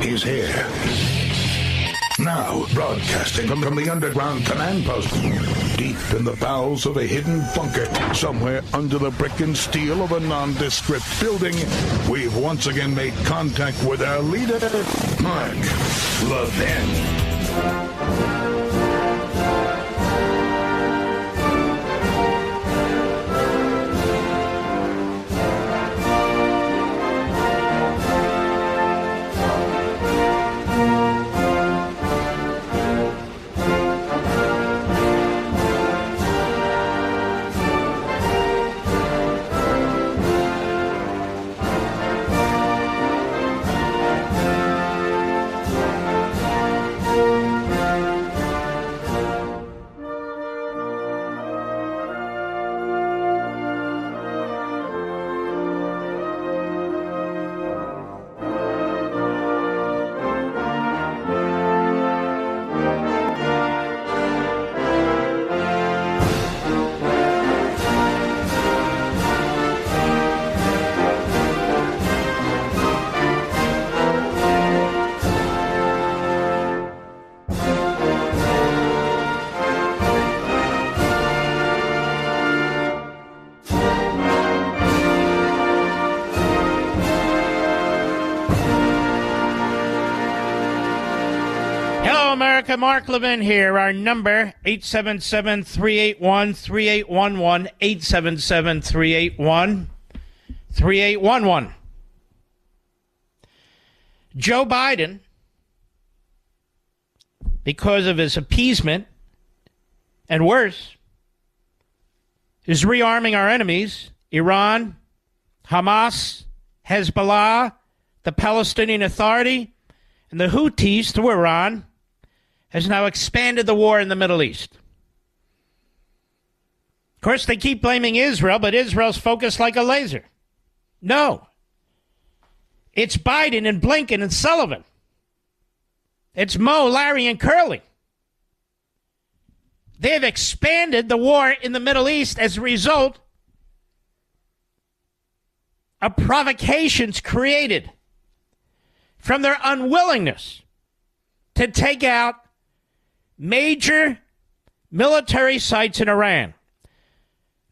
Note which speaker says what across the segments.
Speaker 1: He's here. Now, broadcasting from the underground command post, deep in the bowels of a hidden bunker, somewhere under the brick and steel of a nondescript building, we've once again made contact with our leader, Mark Levin.
Speaker 2: America, Mark Levin here. Our number, 877-381-3811, 877-381-3811. Joe Biden, because of his appeasement, and worse, is rearming our enemies, Iran, Hamas, Hezbollah, the Palestinian Authority, and the Houthis through Iran, has now expanded the war in the Middle East. Of course, they keep blaming Israel, but Israel's focused like a laser. No. It's Biden and Blinken and Sullivan. It's Mo, Larry, and Curly. They have expanded the war in the Middle East as a result of provocations created from their unwillingness to take out major military sites in Iran.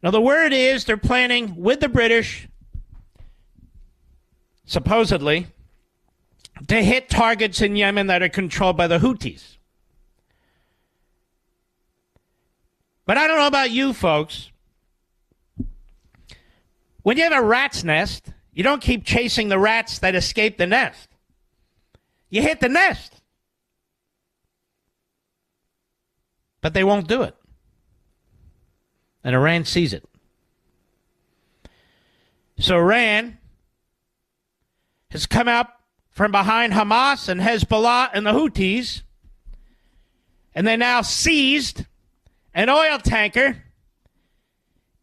Speaker 2: Now, the word is they're planning with the British, supposedly, to hit targets in Yemen that are controlled by the Houthis. But I don't know about you folks. When you have a rat's nest, you don't keep chasing the rats that escape the nest. You hit the nest. But they won't do it. And Iran sees it. So Iran has come out from behind Hamas and Hezbollah and the Houthis, and they now seized an oil tanker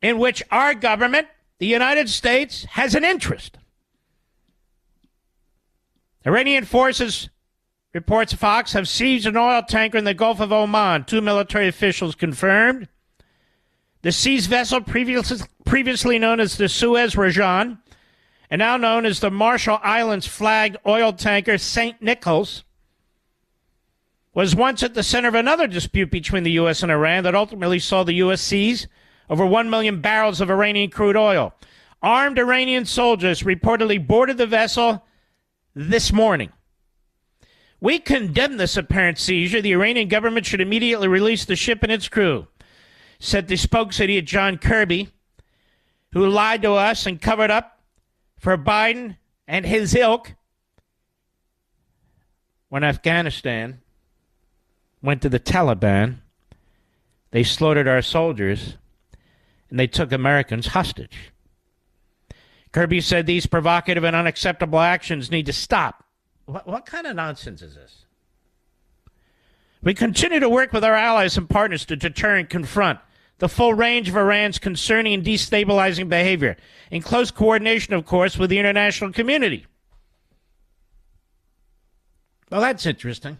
Speaker 2: in which our government, the United States, has an interest. Iranian forces, reports Fox, have seized an oil tanker in the Gulf of Oman. 2 military officials confirmed. The seized vessel, previously known as the Suez Rajan, and now known as the Marshall Islands flagged oil tanker St. Nicholas, was once at the center of another dispute between the U.S. and Iran that ultimately saw the U.S. seize over 1 million barrels of Iranian crude oil. Armed Iranian soldiers reportedly boarded the vessel this morning. We condemn this apparent seizure. The Iranian government should immediately release the ship and its crew, said the spokesidiot John Kirby, who lied to us and covered up for Biden and his ilk when Afghanistan went to the Taliban. They slaughtered our soldiers, and they took Americans hostage. Kirby said these provocative and unacceptable actions need to stop. What kind of nonsense is this? We continue to work with our allies and partners to deter and confront the full range of Iran's concerning and destabilizing behavior, in close coordination, of course, with the international community. Well, that's interesting.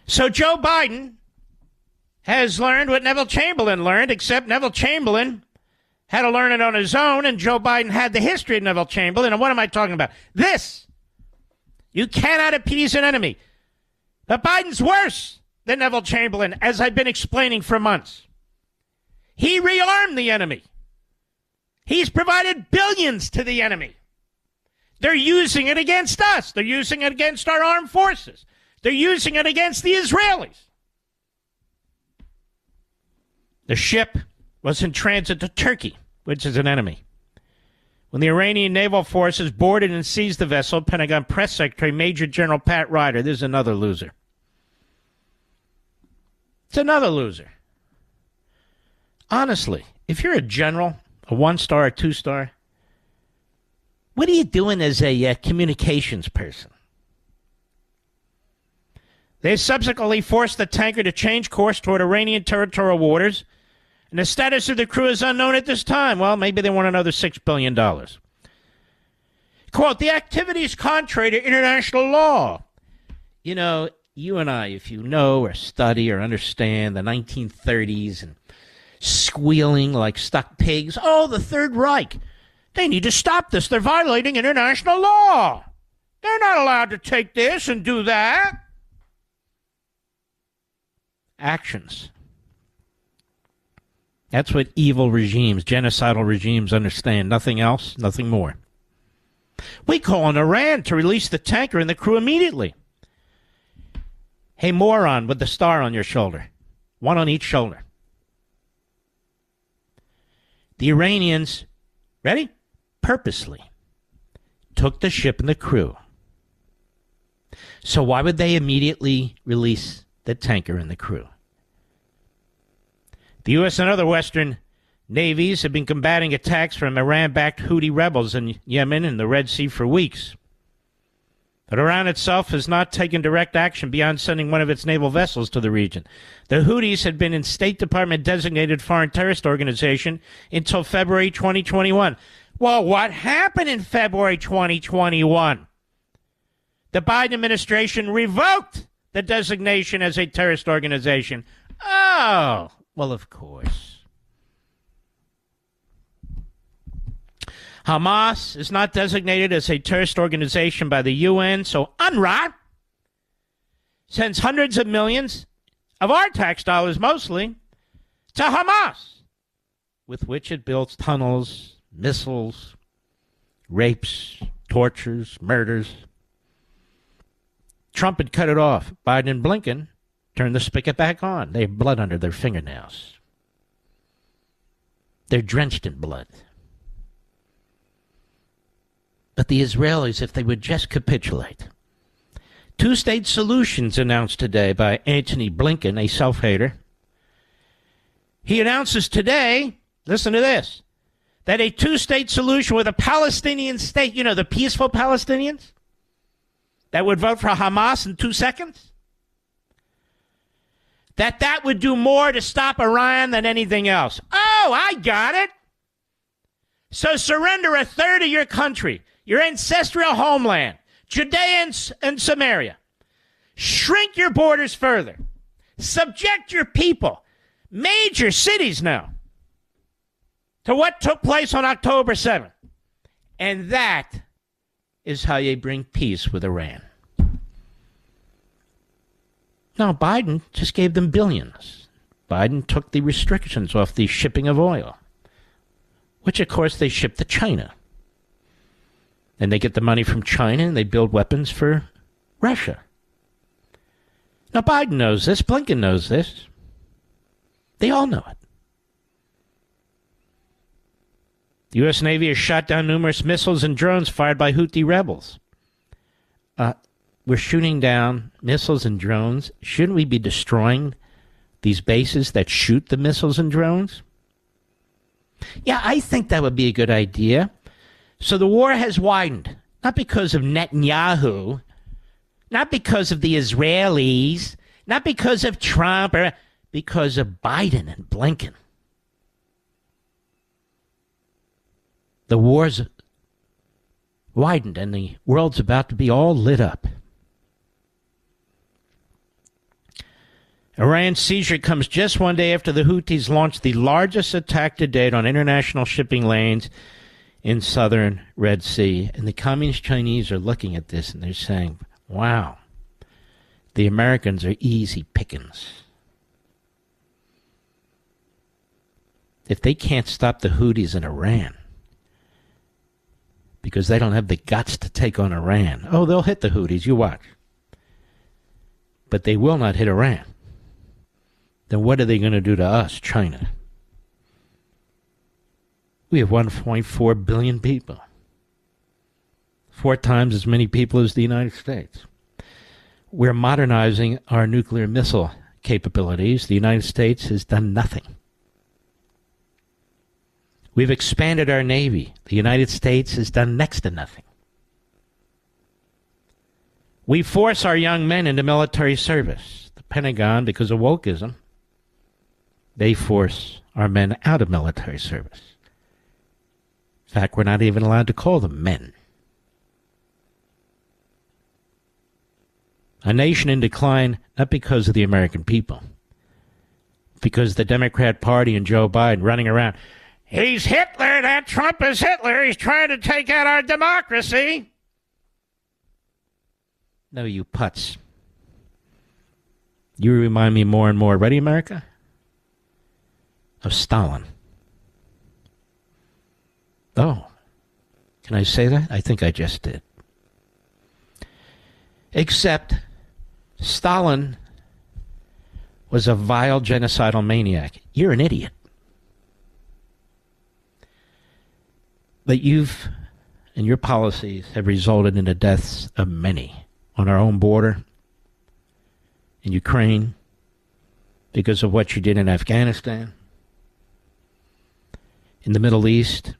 Speaker 2: So Joe Biden has learned what Neville Chamberlain learned, except Neville Chamberlain had to learn it on his own, and Joe Biden had the history of Neville Chamberlain. And what am I talking about? This You cannot appease an enemy. But Biden's worse than Neville Chamberlain, as I've been explaining for months. He rearmed the enemy. He's provided billions to the enemy. They're using it against us. They're using it against our armed forces. They're using it against the Israelis. The ship was in transit to Turkey, which is an enemy. When the Iranian naval forces boarded and seized the vessel, Pentagon Press Secretary Major General Pat Ryder, this is another loser. It's another loser. Honestly, if you're a general, a 1-star or 2-star, what are you doing as a communications person? They subsequently forced the tanker to change course toward Iranian territorial waters, and the status of the crew is unknown at this time. Well, maybe they want another $6 billion. Quote, the activity is contrary to international law. You know, you and I, if you know or study or understand the 1930s and squealing like stuck pigs, oh, the Third Reich, they need to stop this. They're violating international law. They're not allowed to take this and do that. Actions. That's what evil regimes, genocidal regimes understand. Nothing else, nothing more. We call on Iran to release the tanker and the crew immediately. Hey, moron with the star on your shoulder. One on each shoulder. The Iranians, ready? Purposely took the ship and the crew. So why would they immediately release the tanker and the crew? The U.S. and other Western navies have been combating attacks from Iran-backed Houthi rebels in Yemen and the Red Sea for weeks. But Iran itself has not taken direct action beyond sending one of its naval vessels to the region. The Houthis had been in State Department-designated foreign terrorist organization until February 2021. Well, what happened in February 2021? The Biden administration revoked the designation as a terrorist organization. Oh, well, of course. Hamas is not designated as a terrorist organization by the UN, so UNRWA sends hundreds of millions of our tax dollars mostly to Hamas, with which it builds tunnels, missiles, rapes, tortures, murders. Trump had cut it off. Biden and Blinken turned the spigot back on. They have blood under their fingernails. They're drenched in blood. But the Israelis, if they would just capitulate. Two-state solutions announced today by Antony Blinken, a self-hater. He announces today, listen to this, that a two-state solution with a Palestinian state, you know, the peaceful Palestinians that would vote for Hamas in 2 seconds, that would do more to stop Iran than anything else. Oh, I got it. So surrender a third of your country, your ancestral homeland, Judea and Samaria. Shrink your borders further. Subject your people, major cities now, to what took place on October 7th. And that is how you bring peace with Iran. Now, Biden just gave them billions. Biden took the restrictions off the shipping of oil, which, of course, they ship to China. And they get the money from China and they build weapons for Russia. Now, Biden knows this. Blinken knows this. They all know it. The U.S. Navy has shot down numerous missiles and drones fired by Houthi rebels. We're shooting down missiles and drones. Shouldn't we be destroying these bases that shoot the missiles and drones? Yeah, I think that would be a good idea. So the war has widened, not because of Netanyahu, not because of the Israelis, not because of Trump, or because of Biden and Blinken. The war's widened and the world's about to be all lit up. Iran's seizure comes just one day after the Houthis launched the largest attack to date on international shipping lanes in southern Red Sea. And the communist Chinese are looking at this and they're saying, Wow. The Americans are easy pickings. If they can't stop the Houthis in Iran because they don't have the guts to take on Iran, oh, they'll hit the Houthis, you watch. But they will not hit Iran. Then what are they going to do to us, China? We have 1.4 billion people. 4 times as many people as the United States. We're modernizing our nuclear missile capabilities. The United States has done nothing. We've expanded our Navy. The United States has done next to nothing. We force our young men into military service. The Pentagon, because of wokeism, they force our men out of military service. In fact, we're not even allowed to call them men. A nation in decline, not because of the American people, because the Democrat Party and Joe Biden running around, he's Hitler, that Trump is Hitler, he's trying to take out our democracy. No, you putz. You remind me more and more, ready, America? Of Stalin. Oh, can I say that? I think I just did. Except Stalin was a vile genocidal maniac. You're an idiot. But you've, and your policies have resulted in the deaths of many on our own border, in Ukraine, because of what you did in Afghanistan, in the Middle East,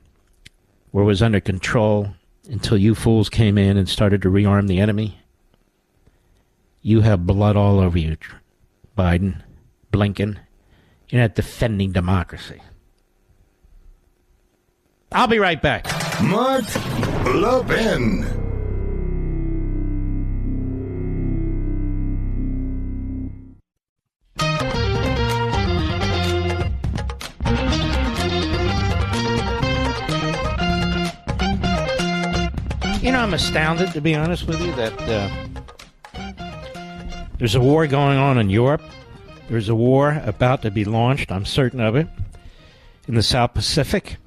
Speaker 2: where it was under control until you fools came in and started to rearm the enemy. You have blood all over you, Biden, Blinken. You're not defending democracy. I'll be right back.
Speaker 1: Mark Levin.
Speaker 2: You know, I'm astounded, to be honest with you, that there's a war going on in Europe. There's a war about to be launched, I'm certain of it, in the South Pacific.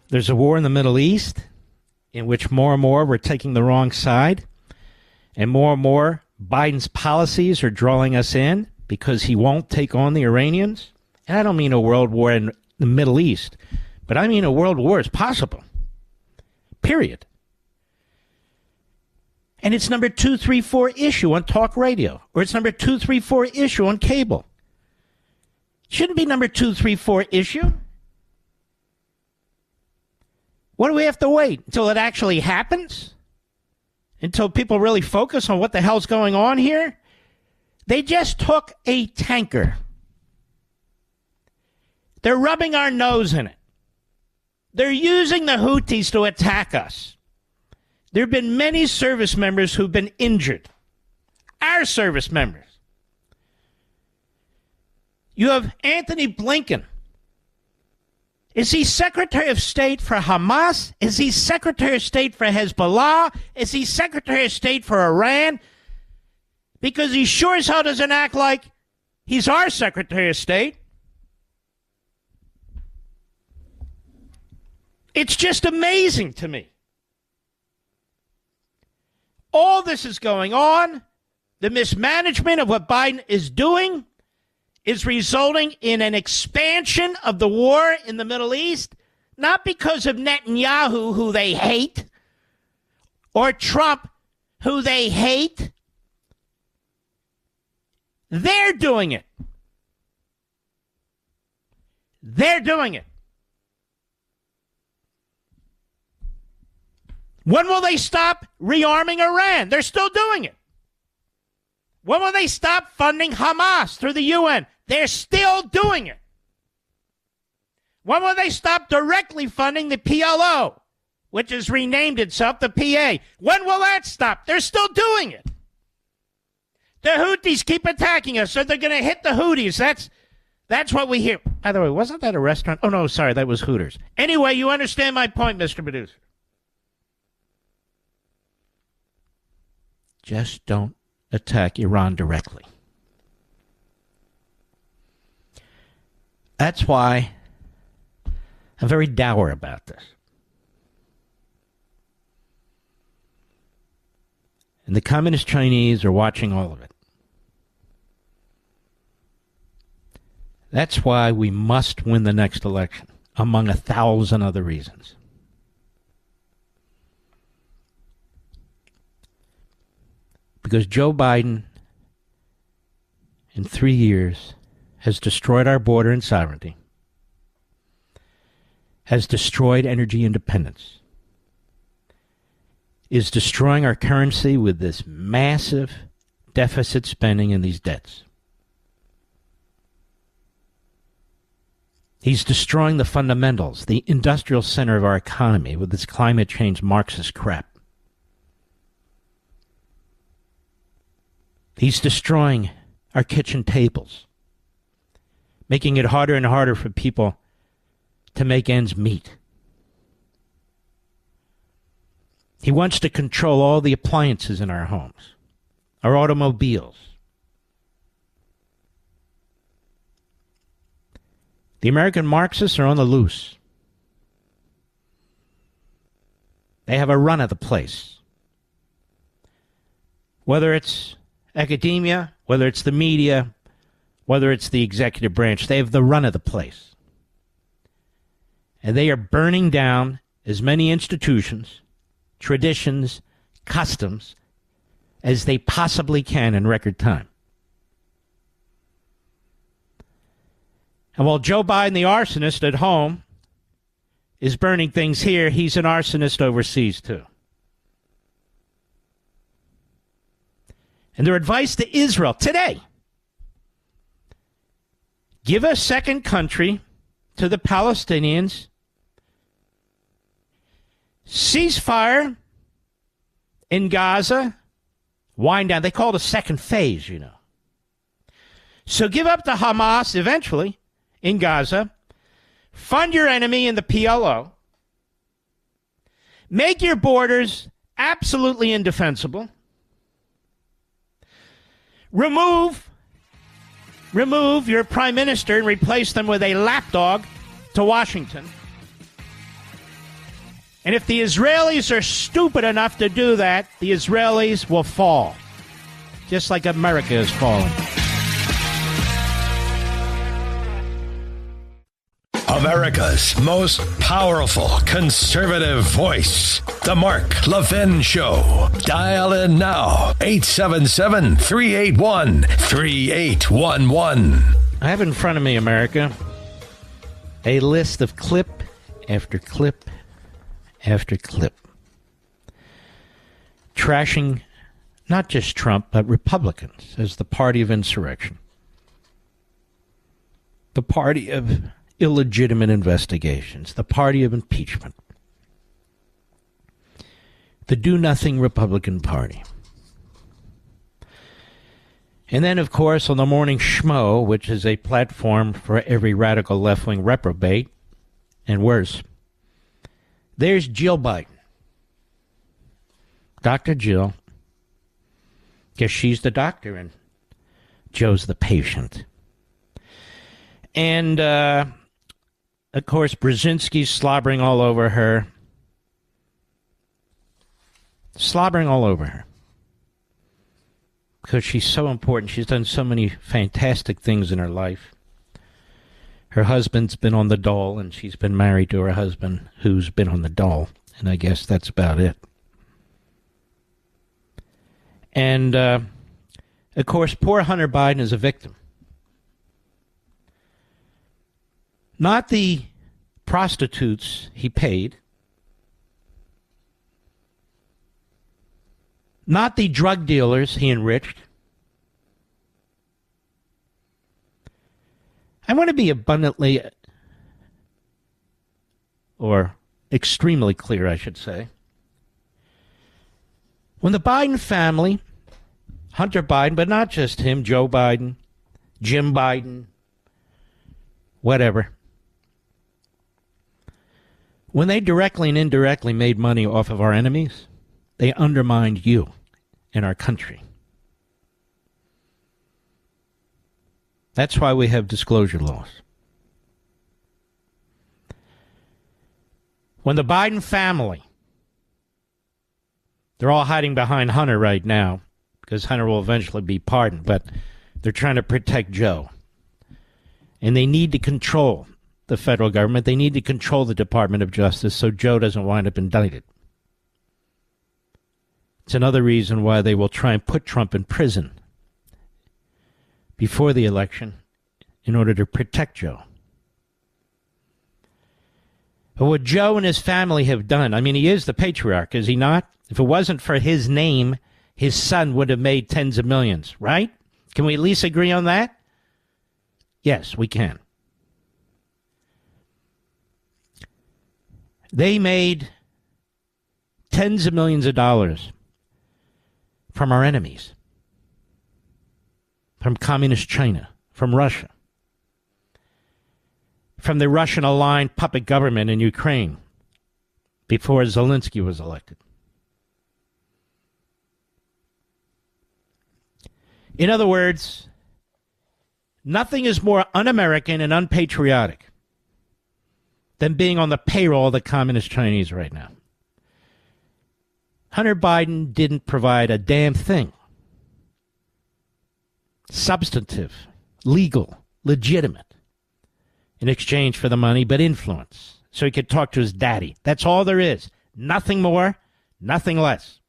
Speaker 2: There's a war in the Middle East in which more and more we're taking the wrong side, and more Biden's policies are drawing us in because he won't take on the Iranians. And I don't mean a world war in the Middle East, but I mean a world war is possible. Period. And it's number 234 issue on talk radio, or it's number 234 issue on cable. Shouldn't be number 234 issue. What do we have to wait until it actually happens? Until people really focus on what the hell's going on here? They just took a tanker. They're rubbing our nose in it. They're using the Houthis to attack us. There have been many service members who've been injured. Our service members. You have Anthony Blinken. Is he Secretary of State for Hamas? Is he Secretary of State for Hezbollah? Is he Secretary of State for Iran? Because he sure as hell doesn't act like he's our Secretary of State. It's just amazing to me. All this is going on. The mismanagement of what Biden is doing is resulting in an expansion of the war in the Middle East, not because of Netanyahu, who they hate, or Trump, who they hate. They're doing it. They're doing it. When will they stop rearming Iran? They're still doing it. When will they stop funding Hamas through the UN? They're still doing it. When will they stop directly funding the PLO, which has renamed itself the PA? When will that stop? They're still doing it. The Houthis keep attacking us, so they're going to hit the Houthis. That's what we hear. By the way, wasn't that a restaurant? Oh, no, sorry, that was Hooters. Anyway, you understand my point, Mr. Producer. just don't attack Iran directly. That's why I'm very dour about this. And the Communist Chinese are watching all of it. That's why we must win the next election, among 1,000 other reasons. Because Joe Biden, in 3 years, has destroyed our border and sovereignty, has destroyed energy independence, is destroying our currency with this massive deficit spending and these debts. He's destroying the fundamentals, the industrial center of our economy with this climate change Marxist crap. He's destroying our kitchen tables, making it harder and harder for people to make ends meet. He wants to control all the appliances in our homes, our automobiles. The American Marxists are on the loose. They have a run of the place. Whether it's academia, whether it's the media, whether it's the executive branch, they have the run of the place. And they are burning down as many institutions, traditions, customs as they possibly can in record time. And while Joe Biden, the arsonist at home, is burning things here, he's an arsonist overseas too. And their advice to Israel today: give a second country to the Palestinians, ceasefire in Gaza, wind down. They call it a second phase, you know. So give up to Hamas eventually in Gaza, fund your enemy in the PLO, make your borders absolutely indefensible, remove your prime minister and replace them with a lapdog to Washington. And if the Israelis are stupid enough to do that, the Israelis will fall, just like America is falling.
Speaker 3: America's most powerful conservative voice. The Mark Levin Show. Dial in now. 877-381-3811.
Speaker 2: I have in front of me, America, a list of clip after clip after clip, trashing not just Trump, but Republicans as the party of insurrection, the party of illegitimate investigations, the party of impeachment, the do-nothing Republican Party. And then, of course, on the Morning Schmo, which is a platform for every radical left-wing reprobate, and worse, there's Jill Biden. Dr. Jill. Guess she's the doctor and Joe's the patient. And, of course, Brzezinski's slobbering all over her. Slobbering all over her. Because she's so important. She's done so many fantastic things in her life. Her husband's been on the dole, and she's been married to her husband, who's been on the dole. And I guess that's about it. And, of course, poor Hunter Biden is a victim. Not the prostitutes he paid. Not the drug dealers he enriched. I want to be abundantly, or extremely clear, I should say. When the Biden family, Hunter Biden, but not just him, Joe Biden, Jim Biden, whatever, when they directly and indirectly made money off of our enemies, they undermined you in our country. That's why we have disclosure laws. When the Biden family, they're all hiding behind Hunter right now because Hunter will eventually be pardoned, but they're trying to protect Joe. And they need to control the federal government. They need to control the Department of Justice so Joe doesn't wind up indicted. It's another reason why they will try and put Trump in prison before the election in order to protect Joe. But what Joe and his family have done, I mean, he is the patriarch, is he not? If it wasn't for his name, his son would have made tens of millions, right? Can we at least agree on that? Yes, we can. They made tens of millions of dollars from our enemies, from communist China, from Russia, from the Russian-aligned puppet government in Ukraine before Zelensky was elected. In other words, nothing is more un-American and unpatriotic than being on the payroll of the communist Chinese right now. Hunter Biden didn't provide a damn thing. Substantive, legal, legitimate, in exchange for the money, but influence, so he could talk to his daddy. That's all there is. Nothing more, nothing less.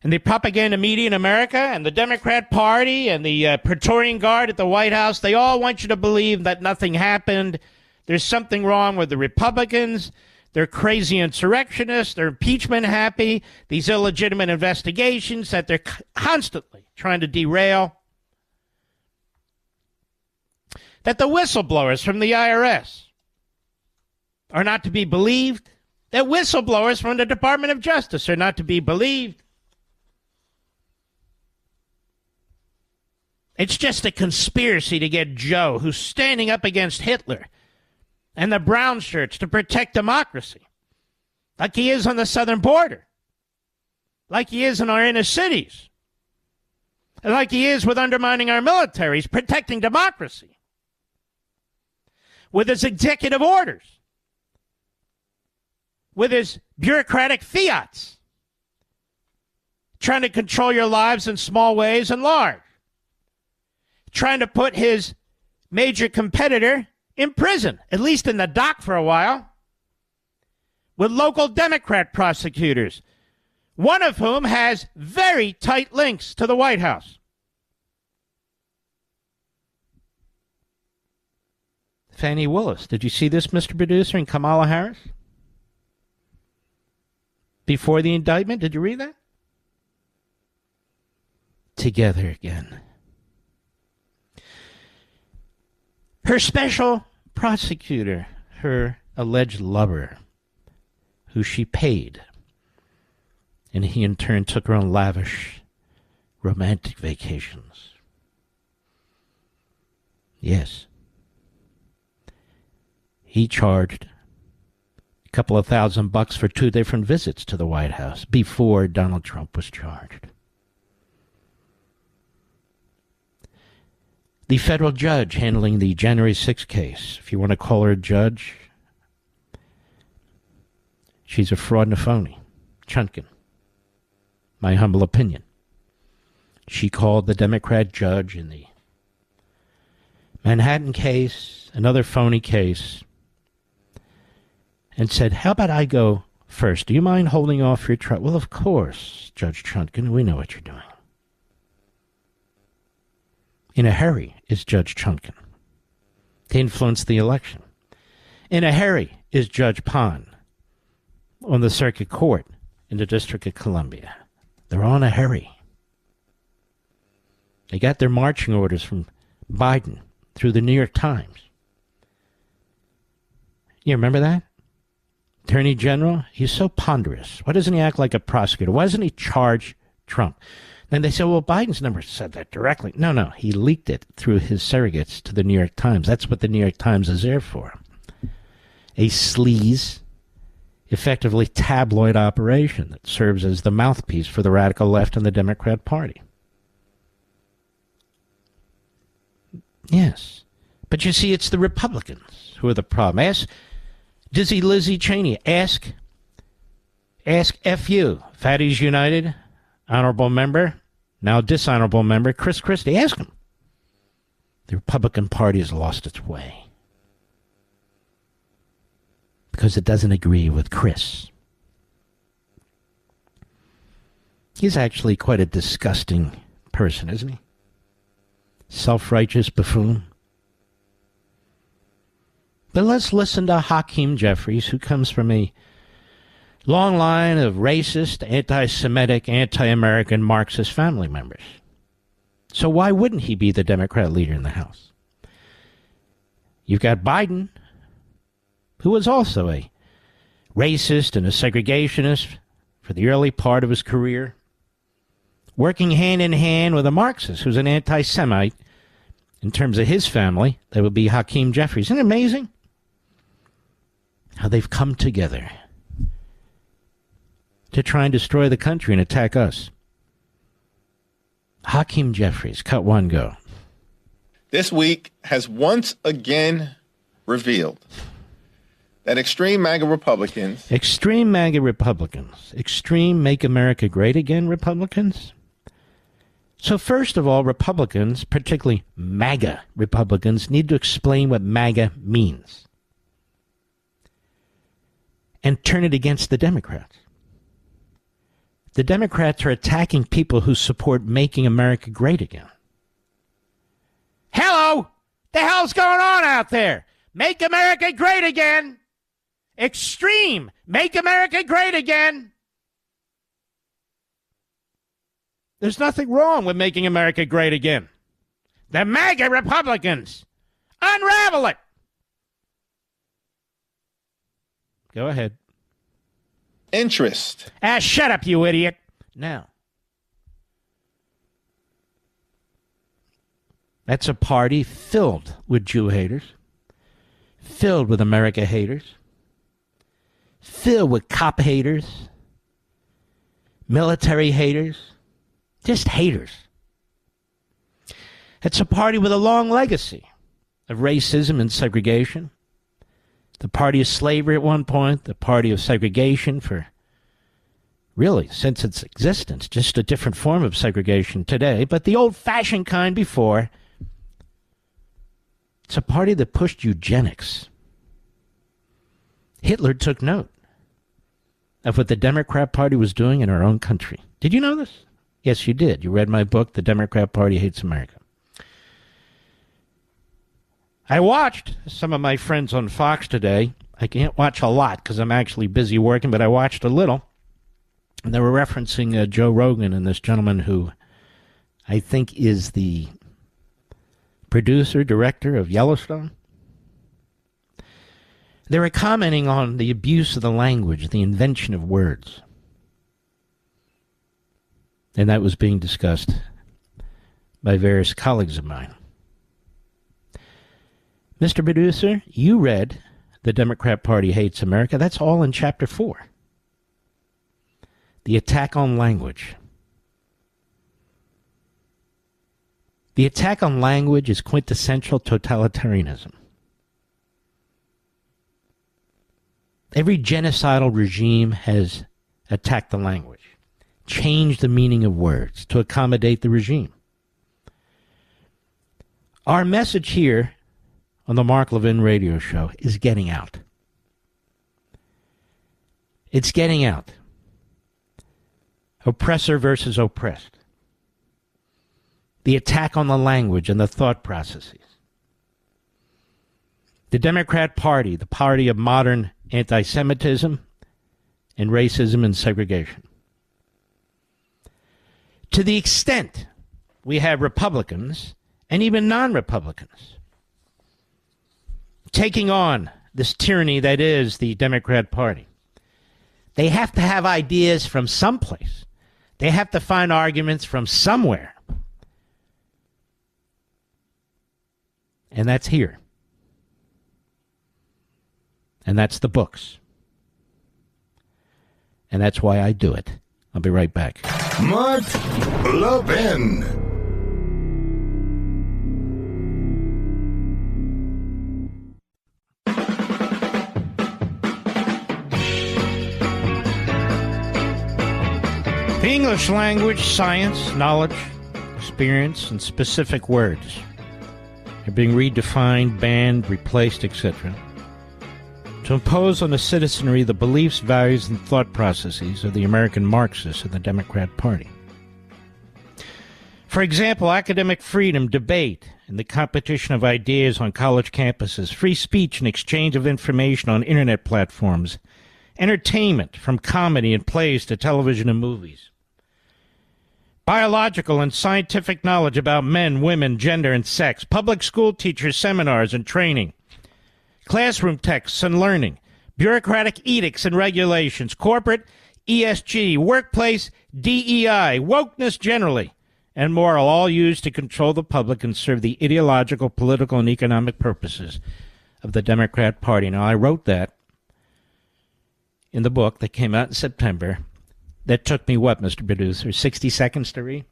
Speaker 2: And the propaganda media in America and the Democrat Party and the Praetorian Guard at the White House, they all want you to believe that nothing happened. There's something wrong with the Republicans. They're crazy insurrectionists. They're impeachment happy. These illegitimate investigations that they're constantly trying to derail. That the whistleblowers from the IRS are not to be believed. That whistleblowers from the Department of Justice are not to be believed. It's just a conspiracy to get Joe, who's standing up against Hitler and the brown shirts to protect democracy, like he is on the southern border, like he is in our inner cities, and like he is with undermining our militaries, protecting democracy with his executive orders, with his bureaucratic fiats, trying to control your lives in small ways and large, trying to put his major competitor in prison, at least in the dock for a while, with local Democrat prosecutors, one of whom has very tight links to the White House. Fani Willis. Did you see this, Mr. Producer, and Kamala Harris? Before the indictment, did you read that? Together again. Her special prosecutor, her alleged lover, who she paid, and he in turn took her on lavish romantic vacations. Yes. He charged a couple of $1,000 for 2 different visits to the White House before Donald Trump was charged. The federal judge handling the January 6th case, if you want to call her a judge, she's a fraud and a phony. Chutkan. My humble opinion. She called the Democrat judge in the Manhattan case, another phony case, and said, how about I go first? Do you mind holding off your trial? Well, of course, Judge Chutkan, we know what you're doing. In a hurry is Judge Chutkan to influence the election. In a hurry is Judge Pond on the Circuit Court in the District of Columbia. They're all in a hurry. They got their marching orders from Biden through the New York Times. You remember that? Attorney General, he's so ponderous. Why doesn't he act like a prosecutor? Why doesn't he charge Trump? Then they say, well, Biden's never said that directly. No, he leaked it through his surrogates to the New York Times. That's what the New York Times is there for. A sleaze, effectively tabloid operation that serves as the mouthpiece for the radical left and the Democrat Party. Yes. But you see, it's the Republicans who are the problem. Ask Dizzy Lizzie Cheney. Ask FU, Fatties United, honorable member, now dishonorable member, Chris Christie. Ask him. The Republican Party has lost its way because it doesn't agree with Chris. He's actually quite a disgusting person, isn't he? Self-righteous buffoon. But let's listen to Hakeem Jeffries, who comes from a long line of racist, anti-Semitic, anti-American Marxist family members. So why wouldn't he be the Democrat leader in the House? You've got Biden, who was also a racist and a segregationist for the early part of his career, working hand in hand with a Marxist who's an anti-Semite in terms of his family. That would be Hakeem Jeffries. Isn't it amazing how they've come together to try and destroy the country and attack us? Hakeem Jeffries, cut one, go.
Speaker 4: This week has once again revealed that extreme MAGA Republicans,
Speaker 2: extreme Make America Great Again Republicans. So first of all, Republicans, particularly MAGA Republicans, need to explain what MAGA means and turn it against the Democrats. The Democrats are attacking people who support making America great again. Hello! The hell's going on out there? Make America great again! Extreme! Make America great again! There's nothing wrong with making America great again. The MAGA Republicans! Unravel it! Go ahead.
Speaker 4: interest.
Speaker 2: Shut up, you idiot. Now, that's a party filled with Jew haters, filled with America haters, filled with cop haters, military haters, just haters. It's a party with a long legacy of racism and segregation. The party of slavery at one point, the party of segregation for, really, since its existence, just a different form of segregation today, but the old-fashioned kind before. It's a party that pushed eugenics. Hitler took note of what the Democrat Party was doing in our own country. Did you know this? Yes, you did. You read my book, The Democrat Party Hates America. I watched some of my friends on Fox today. I can't watch a lot because I'm actually busy working, but I watched a little. And they were referencing Joe Rogan and this gentleman who I think is the producer, director of Yellowstone. They were commenting on the abuse of the language, the invention of words. And that was being discussed by various colleagues of mine. Mr. Producer, you read The Democrat Party Hates America. That's all in Chapter 4. The attack on language. The attack on language is quintessential totalitarianism. Every genocidal regime has attacked the language, changed the meaning of words to accommodate the regime. Our message here on the Mark Levin radio show is getting out. It's getting out. Oppressor versus oppressed. The attack on the language and the thought processes. The Democrat Party, the party of modern anti-Semitism and racism and segregation. To the extent we have Republicans and even non-Republicans taking on this tyranny that is the Democrat Party, they have to have ideas from someplace. They have to find arguments from somewhere. And that's here. And that's the books. And that's why I do it. I'll be right back.
Speaker 1: Mark Levin.
Speaker 2: The English language, science, knowledge, experience, and specific words are being redefined, banned, replaced, etc., to impose on the citizenry the beliefs, values, and thought processes of the American Marxists and the Democrat Party. For example, academic freedom, debate, and the competition of ideas on college campuses, free speech and exchange of information on internet platforms, entertainment from comedy and plays to television and movies, biological and scientific knowledge about men, women, gender, and sex, public school teachers' seminars and training, classroom texts and learning, bureaucratic edicts and regulations, corporate ESG, workplace DEI, wokeness generally, and more are all used to control the public and serve the ideological, political, and economic purposes of the Democrat Party. Now, I wrote that in the book that came out in September. That took me, what, Mr. Producer, 60 seconds to read?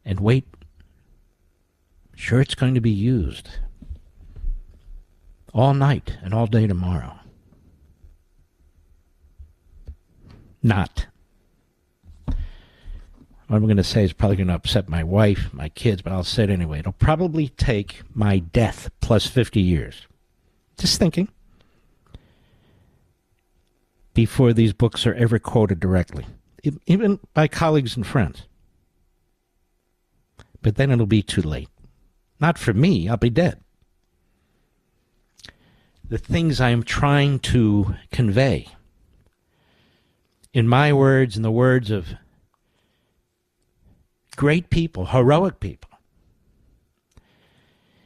Speaker 2: And wait. Sure, it's going to be used all night and all day tomorrow. Not. What I'm going to say is probably going to upset my wife, my kids, but I'll say it anyway. It'll probably take my death plus 50 years. Just thinking. Before these books are ever quoted directly, even by colleagues and friends. But then it'll be too late. Not for me, I'll be dead. The things I am trying to convey, in my words, in the words of great people, heroic people,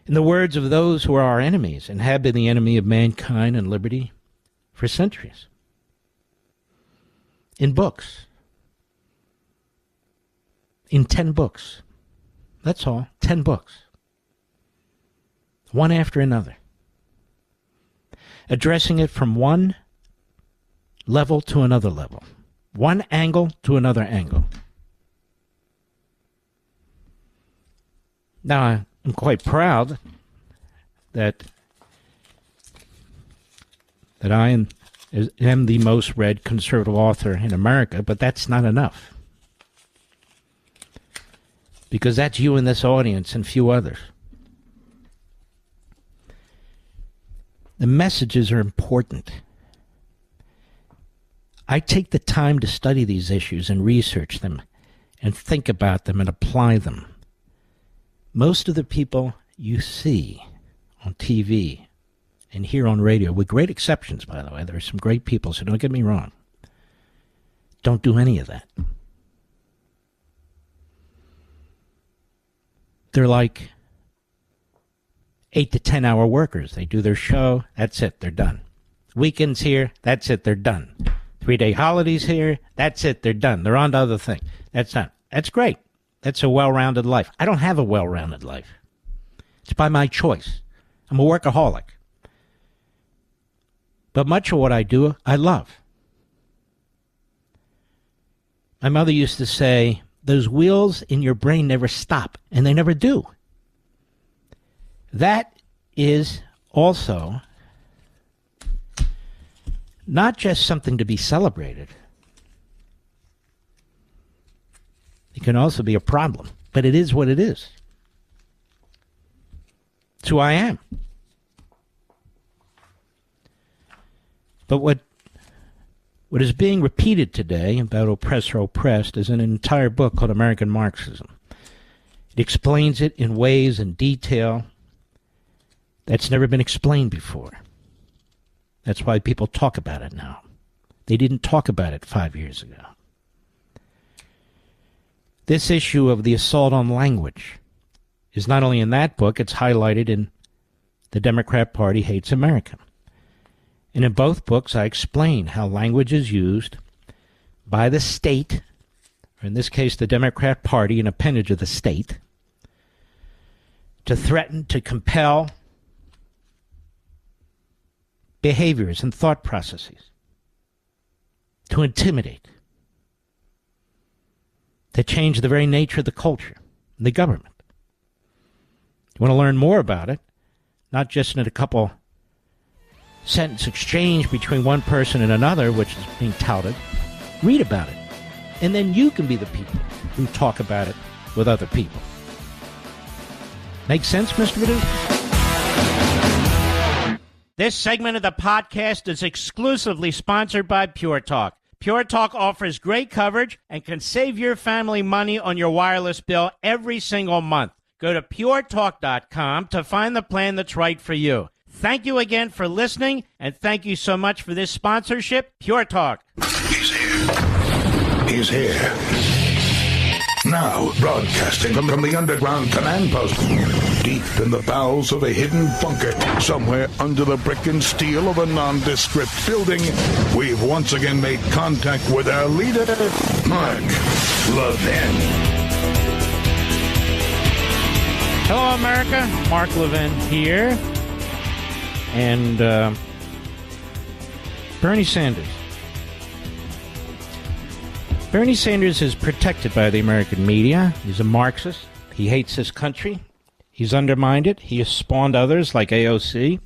Speaker 2: in the words of those who are our enemies and have been the enemy of mankind and liberty for centuries. In books. In 10 books. That's all. 10 books. One after another. Addressing it from one level to another level. One angle to another angle. Now, I'm quite proud that I am the most read conservative author in America, but that's not enough. Because that's you in this audience and few others. The messages are important. I take the time to study these issues and research them and think about them and apply them. Most of the people you see on TV and hear on radio, with great exceptions, by the way, there are some great people, so don't get me wrong, don't do any of that. They're like 8 to 10 hour workers. They do their show, that's it, they're done. Weekends here, that's it, they're done. 3-day holidays here, that's it, they're done. They're on to other things. That's great. That's a well-rounded life. I don't have a well-rounded life. It's by my choice. I'm a workaholic. But much of what I do, I love. My mother used to say, those wheels in your brain never stop, and they never do. That is also not just something to be celebrated. It can also be a problem, but it is what it is. It's who I am. But what is being repeated today about oppressor oppressed is an entire book called American Marxism. It explains it in ways and detail that's never been explained before. That's why people talk about it now. They didn't talk about it 5 years ago. This issue of the assault on language is not only in that book, it's highlighted in The Democrat Party Hates America. And in both books, I explain how language is used by the state, or in this case, the Democrat Party, an appendage of the state, to threaten, to compel behaviors and thought processes, to intimidate, to change the very nature of the culture, the government. You want to learn more about it, not just in a couple sentence exchange between one person and another, which is being touted. Read about it. And then you can be the people who talk about it with other people. Make sense, Mr. Producer? This segment of the podcast is exclusively sponsored by Pure Talk. Pure Talk offers great coverage and can save your family money on your wireless bill every single month. Go to puretalk.com to find the plan that's right for you. Thank you again for listening, and thank you so much for this sponsorship, Pure Talk.
Speaker 1: He's here. He's here. Now, broadcasting from the underground command post, deep in the bowels of a hidden bunker, somewhere under the brick and steel of a nondescript building, we've once again made contact with our leader, Mark Levin.
Speaker 2: Hello, America. Mark Levin here. And Bernie Sanders. Bernie Sanders is protected by the American media. He's a Marxist. He hates his country. He's undermined it. He has spawned others like AOC.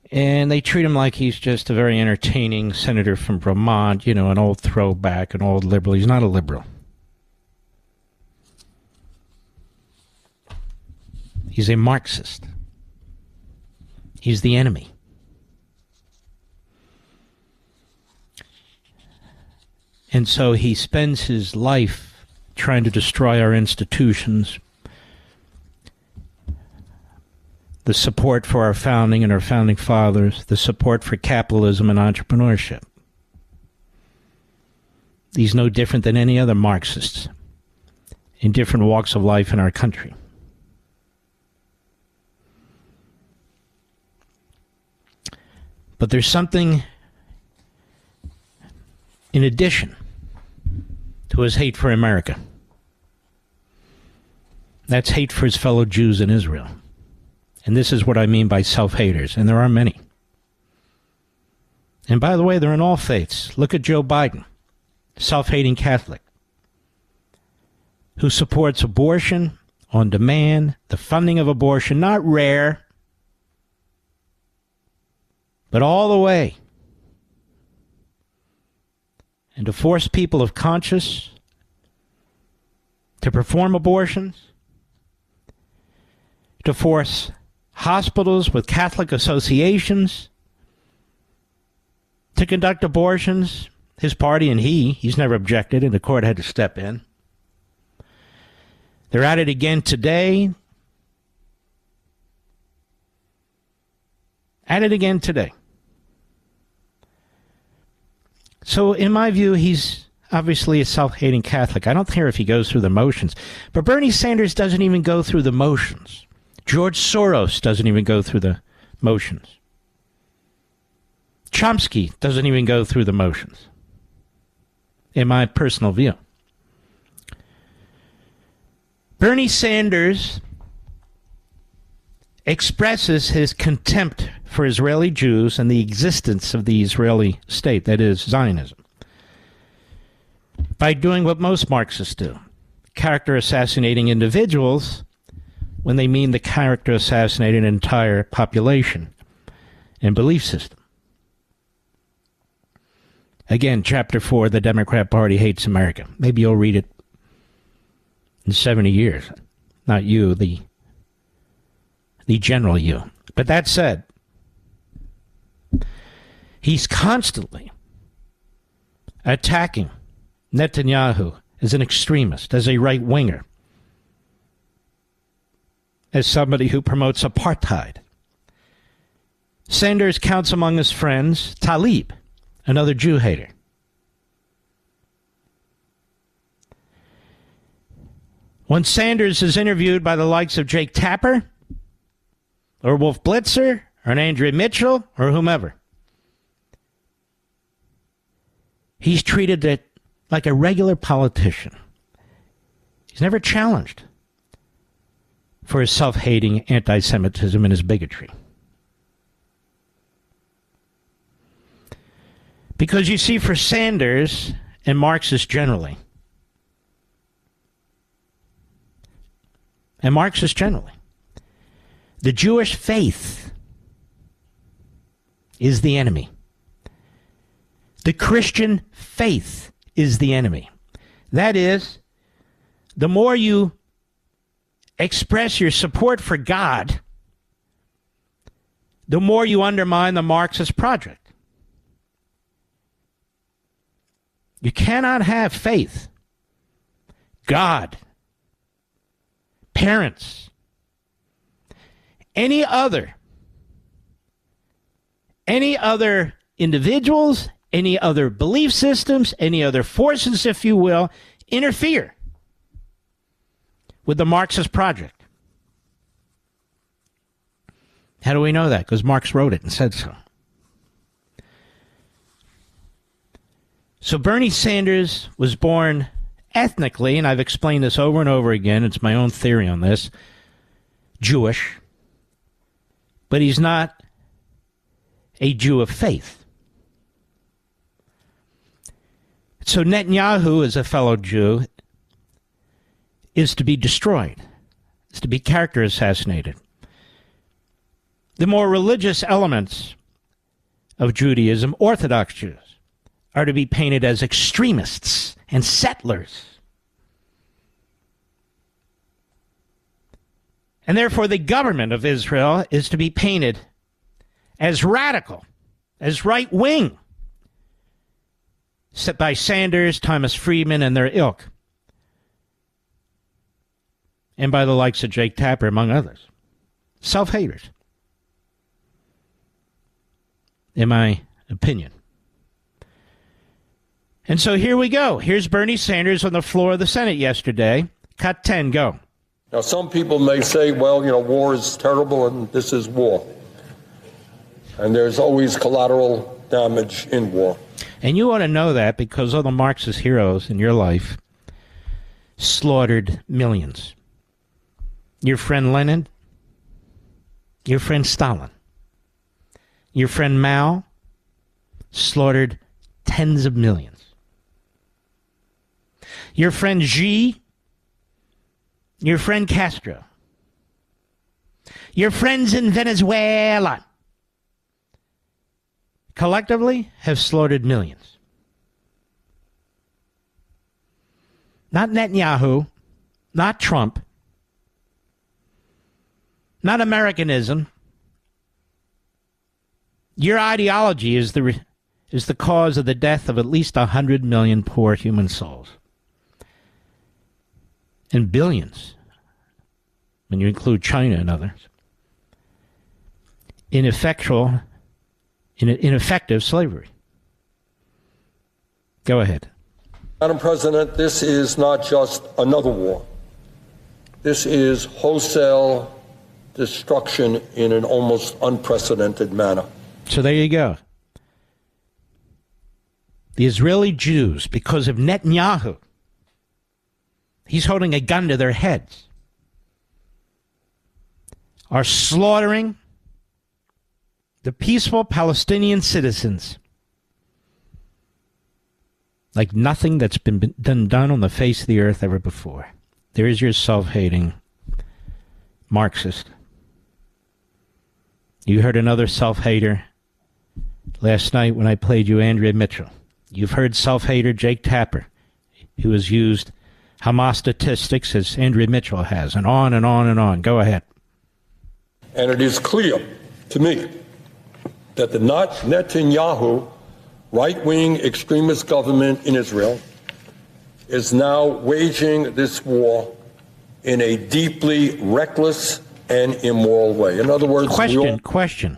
Speaker 2: And they treat him like he's just a very entertaining senator from Vermont, you know, an old throwback, an old liberal. He's not a liberal. He's a Marxist. He's the enemy. And so he spends his life trying to destroy our institutions, the support for our founding and our founding fathers, the support for capitalism and entrepreneurship. He's no different than any other Marxist in different walks of life in our country. But there's something in addition to his hate for America. That's hate for his fellow Jews in Israel. And this is what I mean by self-haters, and there are many. And by the way, they're in all faiths. Look at Joe Biden, self-hating Catholic, who supports abortion on demand, the funding of abortion, not rare, but all the way. And to force people of conscience to perform abortions, to force hospitals with Catholic associations to conduct abortions. His party and he's never objected, and the court had to step in. They're at it again today. At it again today. So, in my view, he's obviously a self-hating Catholic. I don't care if he goes through the motions. But Bernie Sanders doesn't even go through the motions. George Soros doesn't even go through the motions. Chomsky doesn't even go through the motions, in my personal view. Bernie Sanders expresses his contempt for Israeli Jews and the existence of the Israeli state, that is, Zionism, by doing what most Marxists do, character assassinating individuals when they mean the character assassinating an entire population and belief system. Again, Chapter 4, the Democrat Party hates America. Maybe you'll read it in 70 years. Not you, the general you. But that said, he's constantly attacking Netanyahu as an extremist, as a right-winger, as somebody who promotes apartheid. Sanders counts among his friends Talib, another Jew hater. When Sanders is interviewed by the likes of Jake Tapper, or Wolf Blitzer, or Andrea Mitchell, or whomever, he's treated it like a regular politician. He's never challenged for his self-hating anti-Semitism and his bigotry. Because you see, for Sanders and Marxists generally, the Jewish faith is the enemy. The Christian faith is the enemy. That is, the more you express your support for God, the more you undermine the Marxist project. You cannot have faith, God, parents, any other individuals, any other belief systems, any other forces, if you will, interfere with the Marxist project. How do we know that? Because Marx wrote it and said so. So Bernie Sanders was born ethnically, and I've explained this over and over again, it's my own theory on this, Jewish, but he's not a Jew of faith. So Netanyahu, as a fellow Jew, is to be destroyed, is to be character assassinated. The more religious elements of Judaism, Orthodox Jews, are to be painted as extremists and settlers. And therefore the government of Israel is to be painted as radical, as right-wing, set by Sanders, Thomas Friedman, and their ilk, and by the likes of Jake Tapper, among others. Self-haters, in my opinion. And so here we go. Here's Bernie Sanders on the floor of the Senate yesterday. Cut 10, go.
Speaker 5: Now, some people may say, well, war is terrible and this is war. And there's always collateral damage in war.
Speaker 2: And you ought to know that because all the Marxist heroes in your life slaughtered millions. Your friend Lenin, your friend Stalin, your friend Mao slaughtered tens of millions. Your friend Xi, your friend Castro, your friends in Venezuela, collectively have slaughtered millions. Not Netanyahu, not Trump, not Americanism. Your ideology is the cause of the death of at least 100 million poor human souls. And billions, when you include China and others, ineffective slavery. Go ahead.
Speaker 5: Madam President, this is not just another war. This is wholesale destruction in an almost unprecedented manner.
Speaker 2: So there you go. The Israeli Jews, because of Netanyahu, he's holding a gun to their heads, are slaughtering the peaceful Palestinian citizens like nothing that's been done on the face of the earth ever before. There is your self-hating Marxist. You heard another self-hater last night when I played you Andrea Mitchell. You've heard self-hater Jake Tapper, who has used Hamas statistics as Andrea Mitchell has, and on and on and on. Go ahead.
Speaker 5: And it is clear to me that the Netanyahu right-wing extremist government in Israel is now waging this war in a deeply reckless and immoral way. In other words,
Speaker 2: question.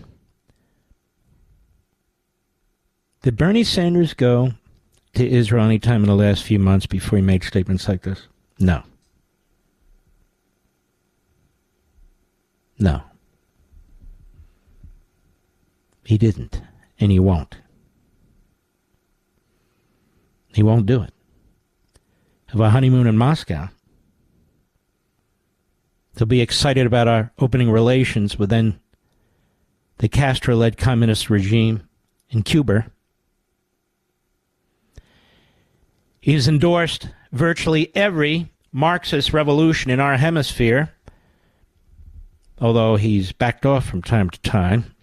Speaker 2: Did Bernie Sanders go to Israel any time in the last few months before he made statements like this? No. No. He didn't, and he won't. He won't do it. Have a honeymoon in Moscow. He'll be excited about our opening relations with then the Castro-led communist regime in Cuba. He's endorsed virtually every Marxist revolution in our hemisphere, although he's backed off from time to time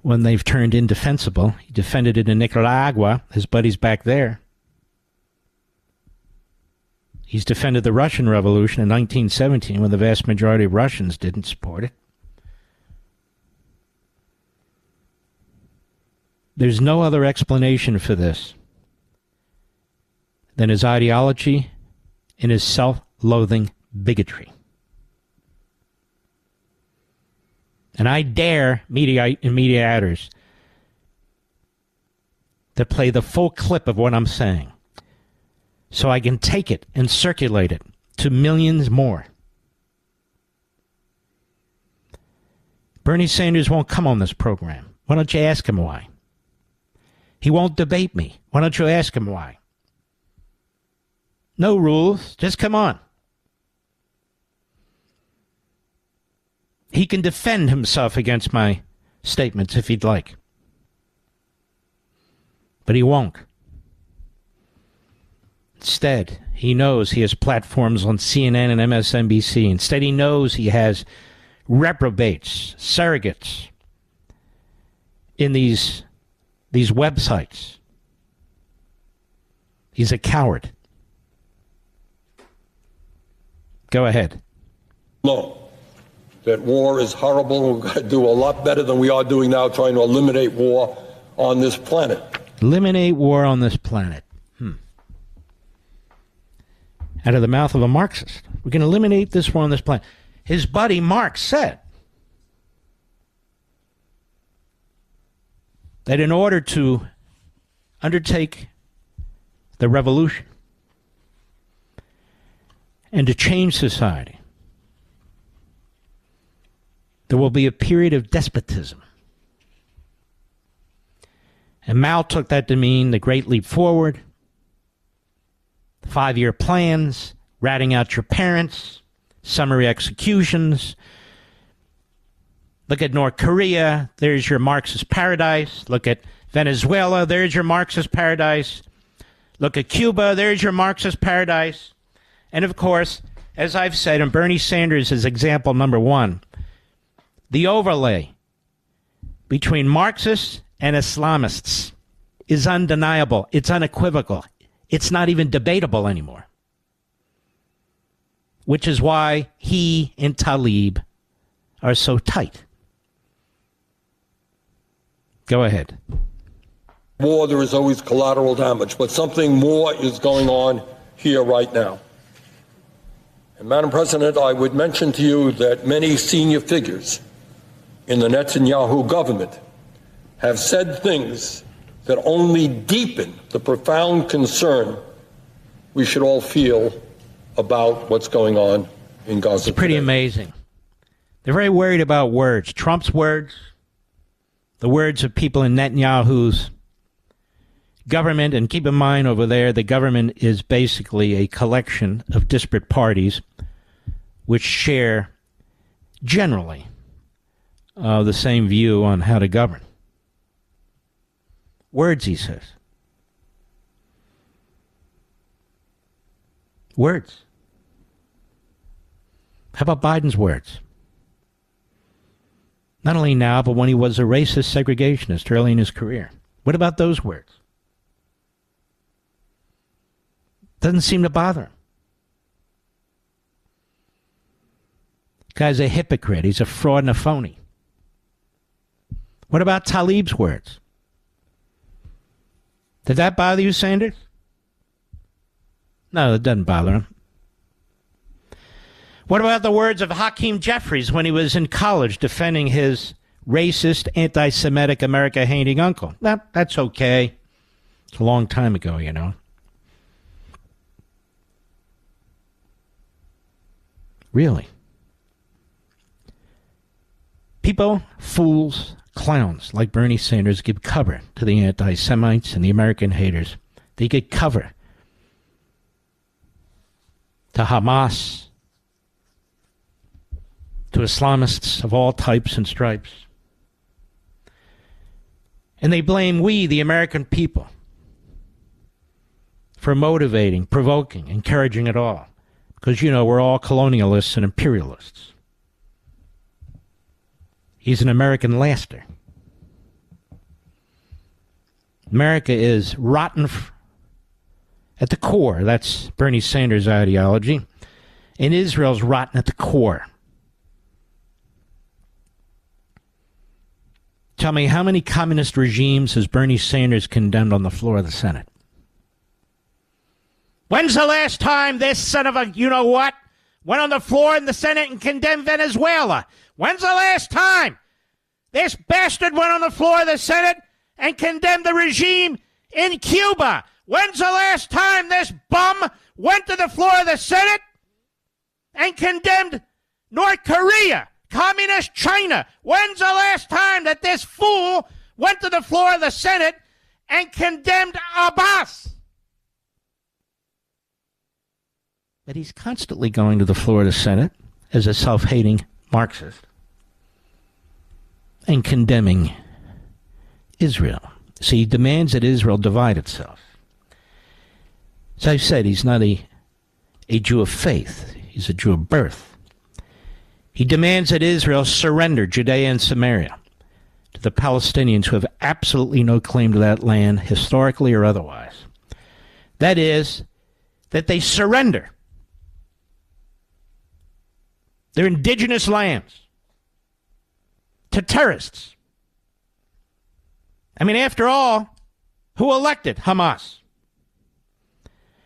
Speaker 2: when they've turned indefensible. He defended it in Nicaragua. His buddy's back there. He's defended the Russian Revolution in 1917 when the vast majority of Russians didn't support it. There's no other explanation for this than his ideology and his self-loathing bigotry. And I dare mediators to play the full clip of what I'm saying so I can take it and circulate it to millions more. Bernie Sanders won't come on this program. Why don't you ask him why? He won't debate me. Why don't you ask him why? No rules. Just come on. He can defend himself against my statements if he'd like. But he won't. Instead, he knows he has platforms on CNN and MSNBC. Instead, he knows he has reprobates, surrogates in these websites. He's a coward. Go ahead.
Speaker 5: No. That war is horrible. We've got to do a lot better than we are doing now, trying to eliminate war on this planet.
Speaker 2: Eliminate war on this planet. Out of the mouth of a Marxist. We can eliminate this war on this planet. His buddy Marx said that in order to undertake the revolution and to change society, there will be a period of despotism. And Mao took that to mean the Great Leap Forward, 5-year plans, ratting out your parents, summary executions. Look at North Korea, there's your Marxist paradise. Look at Venezuela, there's your Marxist paradise. Look at Cuba, there's your Marxist paradise. And of course, as I've said, and Bernie Sanders is example number one, the overlay between Marxists and Islamists is undeniable. It's unequivocal. It's not even debatable anymore. Which is why he and Tlaib are so tight. Go ahead.
Speaker 5: War, there is always collateral damage, but something more is going on here right now. And Madam President, I would mention to you that many senior figures in the Netanyahu government have said things that only deepen the profound concern we should all feel about what's going on in Gaza.
Speaker 2: It's pretty amazing. They're very worried about words. Trump's words, the words of people in Netanyahu's government. And keep in mind over there, the government is basically a collection of disparate parties which share generally the same view on how to govern. Words, he says. Words. How about Biden's words? Not only now, but when he was a racist segregationist early in his career. What about those words? Doesn't seem to bother him. Guy's a hypocrite. He's a fraud and a phony. What about Tlaib's words? Did that bother you, Sanders? No, it doesn't bother him. What about the words of Hakeem Jeffries when he was in college defending his racist, anti-Semitic, America-hating uncle? That's okay. It's a long time ago, you know. Really? People, fools, clowns like Bernie Sanders give cover to the anti-Semites and the American haters. They get cover to Hamas, to Islamists of all types and stripes. And they blame we, the American people, for motivating, provoking, encouraging it all. Because, we're all colonialists and imperialists. He's an American laster. America is rotten at the core. That's Bernie Sanders' ideology. And Israel's rotten at the core. Tell me, how many communist regimes has Bernie Sanders condemned on the floor of the Senate? When's the last time this son of a you-know-what went on the floor in the Senate and condemned Venezuela? When's the last time this bastard went on the floor of the Senate and condemned the regime in Cuba? When's the last time this bum went to the floor of the Senate and condemned North Korea, communist China? When's the last time that this fool went to the floor of the Senate and condemned Abbas? But he's constantly going to the floor of the Senate as a self-hating Marxist and condemning Israel. So he demands that Israel divide itself. As I've said, he's not a Jew of faith. He's a Jew of birth. He demands that Israel surrender Judea and Samaria to the Palestinians who have absolutely no claim to that land, historically or otherwise. That is, that they surrender their indigenous lands to terrorists. I mean, after all, who elected Hamas?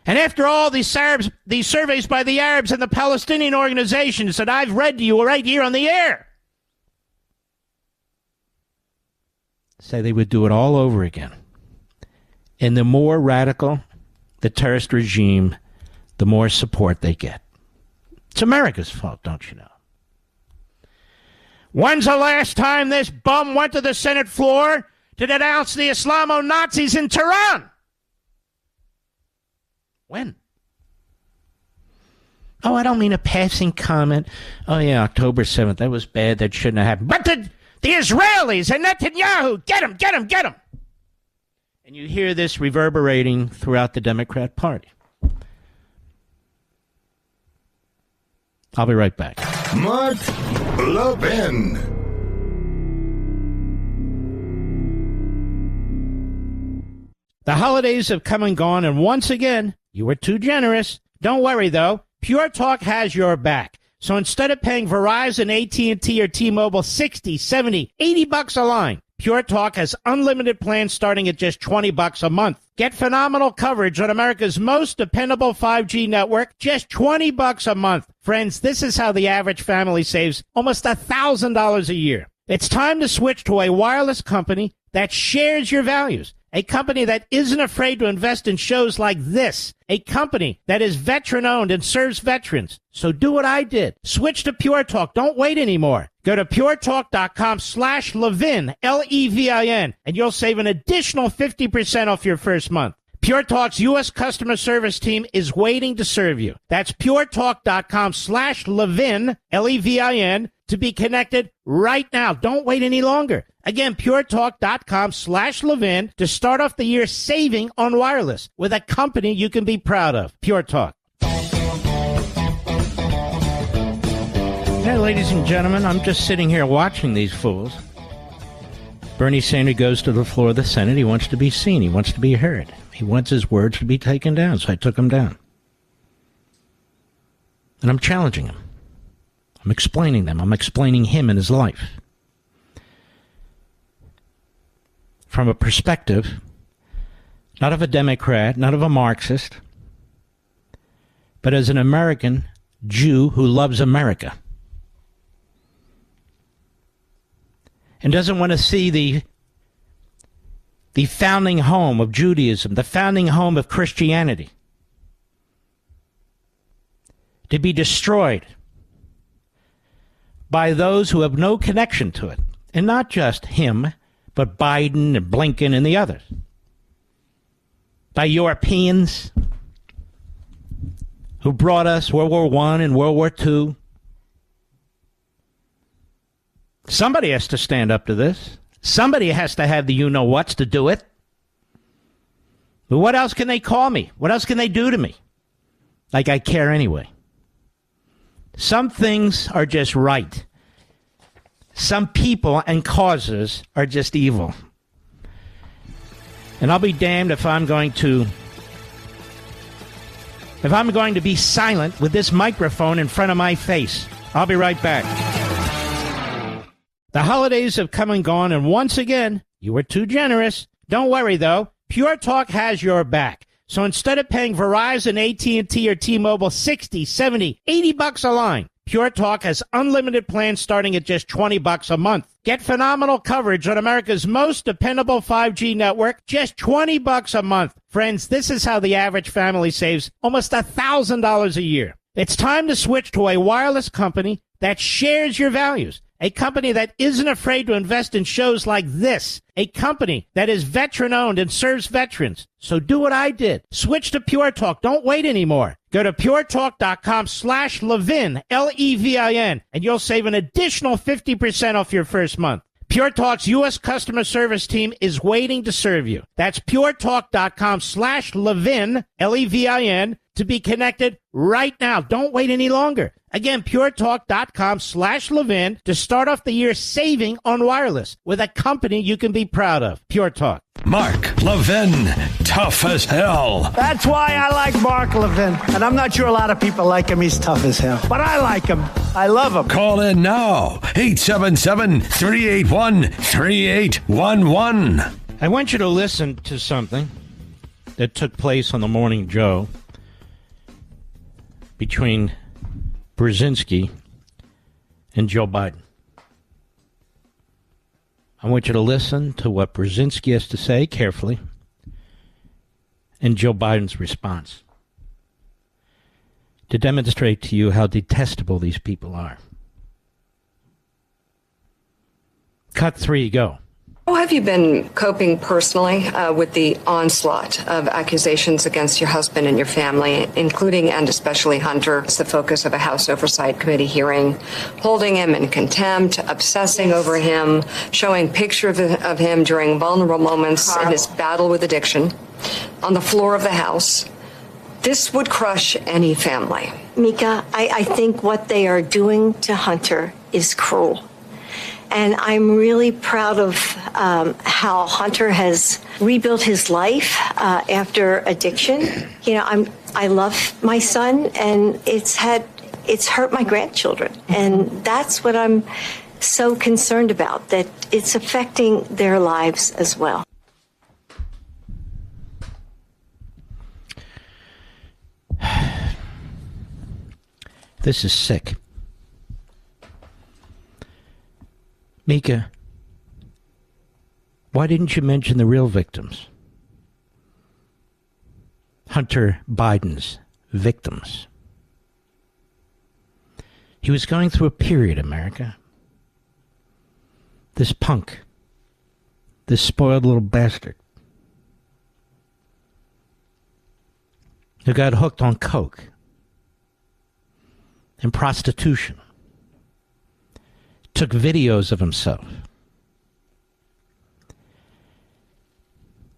Speaker 2: And after all, these surveys by the Arabs and the Palestinian organizations that I've read to you right here on the air say they would do it all over again. And the more radical the terrorist regime, the more support they get. It's America's fault, don't you know? When's the last time this bum went to the Senate floor to denounce the Islamo-Nazis in Tehran? When? Oh, I don't mean a passing comment. Oh, yeah, October 7th, that was bad, that shouldn't have happened. But the Israelis and Netanyahu, get him, get him, get him. And you hear this reverberating throughout the Democrat Party. I'll be right back.
Speaker 1: Mark Levin.
Speaker 2: The holidays have come and gone, and once again, you were too generous. Don't worry, though. Pure Talk has your back. So instead of paying Verizon, AT&T, or T-Mobile $60, $70, $80 a line, Pure Talk has unlimited plans starting at just $20 a month. Get phenomenal coverage on America's most dependable 5G network, just $20 a month. Friends, this is how the average family saves almost $1,000 a year. It's time to switch to a wireless company that shares your values. A company that isn't afraid to invest in shows like this. A company that is veteran-owned and serves veterans. So do what I did. Switch to Pure Talk. Don't wait anymore. Go to puretalk.com/Levin, Levin, and you'll save an additional 50% off your first month. Pure Talk's U.S. customer service team is waiting to serve you. That's puretalk.com/Levin, Levin, to be connected right now. Don't wait any longer. Again, puretalk.com/Levin to start off the year saving on wireless with a company you can be proud of. Pure Talk. Now, ladies and gentlemen, I'm just sitting here watching these fools. Bernie Sanders goes to the floor of the Senate. He wants to be seen. He wants to be heard. He wants his words to be taken down, so I took them down. And I'm challenging him. I'm explaining them. I'm explaining him and his life. From a perspective, not of a Democrat, not of a Marxist, but as an American Jew who loves America. And doesn't want to see the founding home of Judaism, the founding home of Christianity, to be destroyed by those who have no connection to it. And not just him, but Biden and Blinken and the others. By Europeans who brought us World War I and World War II. Somebody has to stand up to this. Somebody has to have the you-know-whats to do it. But what else can they call me? What else can they do to me? Like I care anyway. Some things are just right. Some people and causes are just evil. And I'll be damned if I'm going to be silent with this microphone in front of my face. I'll be right back. The holidays have come and gone, and once again, you were too generous. Don't worry, though. Pure Talk has your back. So instead of paying Verizon, AT&T, or T-Mobile $60, $70, $80 a line, Pure Talk has unlimited plans starting at just $20 a month. Get phenomenal coverage on America's most dependable 5G network, just $20 a month. Friends, this is how the average family saves almost $1,000 a year. It's time to switch to a wireless company that shares your values. A company that isn't afraid to invest in shows like this. A company that is veteran-owned and serves veterans. So do what I did. Switch to Pure Talk. Don't wait anymore. Go to puretalk.com/Levin, Levin, and you'll save an additional 50% off your first month. Pure Talk's U.S. customer service team is waiting to serve you. That's puretalk.com/Levin, Levin, to be connected right now. Don't wait any longer. Again, puretalk.com/Levin to start off the year saving on wireless with a company you can be proud of. Pure Talk.
Speaker 3: Mark Levin, tough as hell.
Speaker 6: That's why I like Mark Levin. And I'm not sure a lot of people like him. He's tough as hell. But I like him. I love him.
Speaker 3: Call in now. 877-381-3811.
Speaker 2: I want you to listen to something that took place on the Morning Joe between Brzezinski and Joe Biden. I want you to listen to what Brzezinski has to say carefully and Joe Biden's response to demonstrate to you how detestable these people are. Cut 3, go.
Speaker 7: How have you been coping personally with the onslaught of accusations against your husband and your family, including and especially Hunter? It's the focus of a House Oversight Committee hearing, holding him in contempt, obsessing over him, showing pictures of him during vulnerable moments in his battle with addiction on the floor of the House. This would crush any family.
Speaker 8: Mika, I think what they are doing to Hunter is cruel. And I'm really proud of how Hunter has rebuilt his life after addiction. You know, I love my son, and it's hurt my grandchildren, and that's what I'm so concerned about, that it's affecting their lives as well.
Speaker 2: This is sick. Mika, why didn't you mention the real victims? Hunter Biden's victims. He was going through a period, America. This punk, this spoiled little bastard, who got hooked on coke and prostitution, took videos of himself.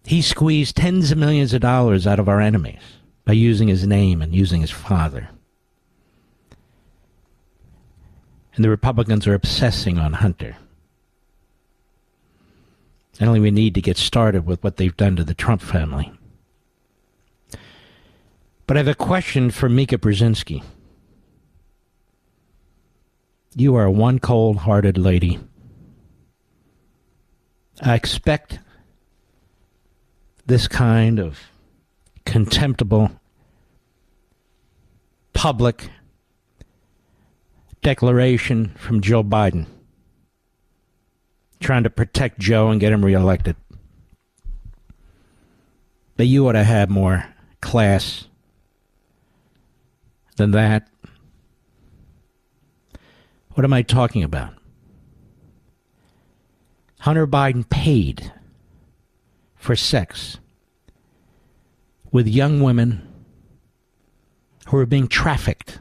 Speaker 2: He squeezed tens of millions of dollars out of our enemies by using his name and using his father. And the Republicans are obsessing on Hunter. And only we need to get started with what they've done to the Trump family. But I have a question for Mika Brzezinski. You are one cold-hearted lady. I expect this kind of contemptible public declaration from Joe Biden, trying to protect Joe and get him reelected. But you ought to have more class than that. What am I talking about? Hunter Biden paid for sex with young women who are being trafficked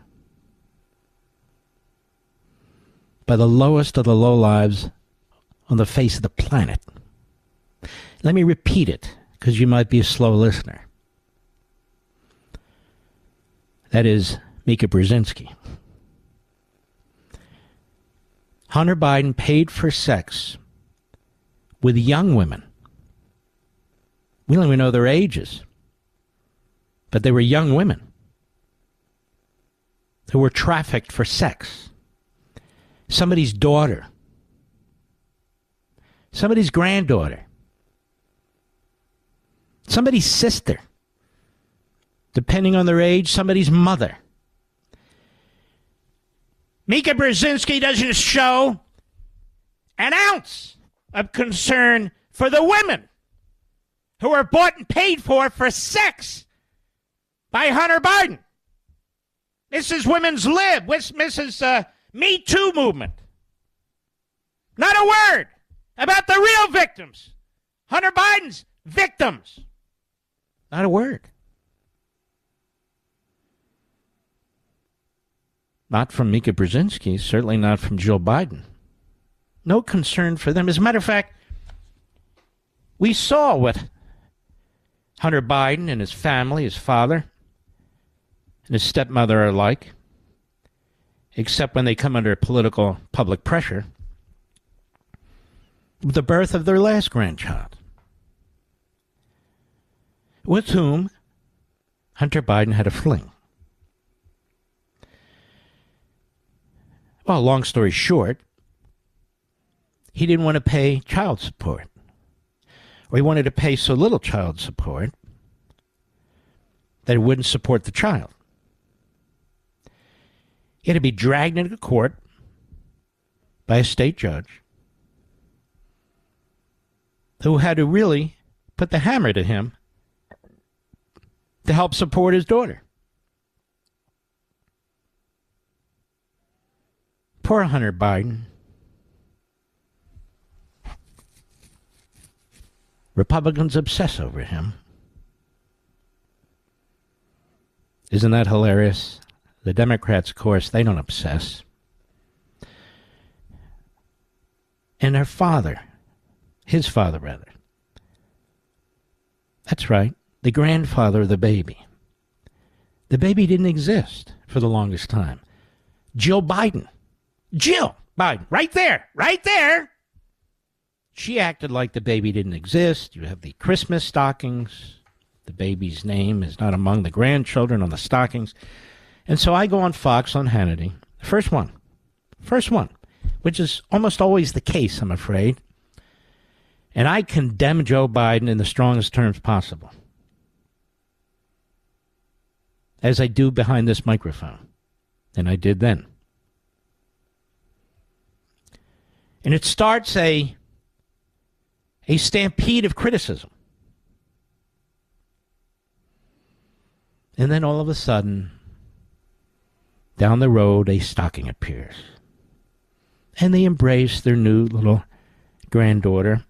Speaker 2: by the lowest of the lowlives on the face of the planet. Let me repeat it, because you might be a slow listener. That is Mika Brzezinski. Hunter Biden paid for sex with young women. We don't even know their ages, but they were young women who were trafficked for sex. Somebody's daughter, somebody's granddaughter, somebody's sister, depending on their age, somebody's mother. Mika Brzezinski doesn't show an ounce of concern for the women who were bought and paid for sex by Hunter Biden. This is women's lib. This is Me Too movement. Not a word about the real victims. Hunter Biden's victims. Not a word. Not from Mika Brzezinski, certainly not from Joe Biden. No concern for them. As a matter of fact, we saw what Hunter Biden and his family, his father, and his stepmother are like, except when they come under political public pressure, with the birth of their last grandchild, with whom Hunter Biden had a fling. Well, long story short, he didn't want to pay child support. Or he wanted to pay so little child support that it wouldn't support the child. He had to be dragged into court by a state judge who had to really put the hammer to him to help support his daughter. Poor Hunter Biden. Republicans obsess over him. Isn't that hilarious? The Democrats, of course, they don't obsess. And her father, his father rather, that's right, the grandfather of the baby. The baby didn't exist for the longest time. Jill Biden. Jill Biden, right there. She acted like the baby didn't exist. You have the Christmas stockings. The baby's name is not among the grandchildren on the stockings. And so I go on Fox on Hannity. First one, which is almost always the case, I'm afraid. And I condemn Joe Biden in the strongest terms possible, as I do behind this microphone. And I did then. And it starts a stampede of criticism. And then all of a sudden, down the road, a stocking appears. And they embrace their new little granddaughter,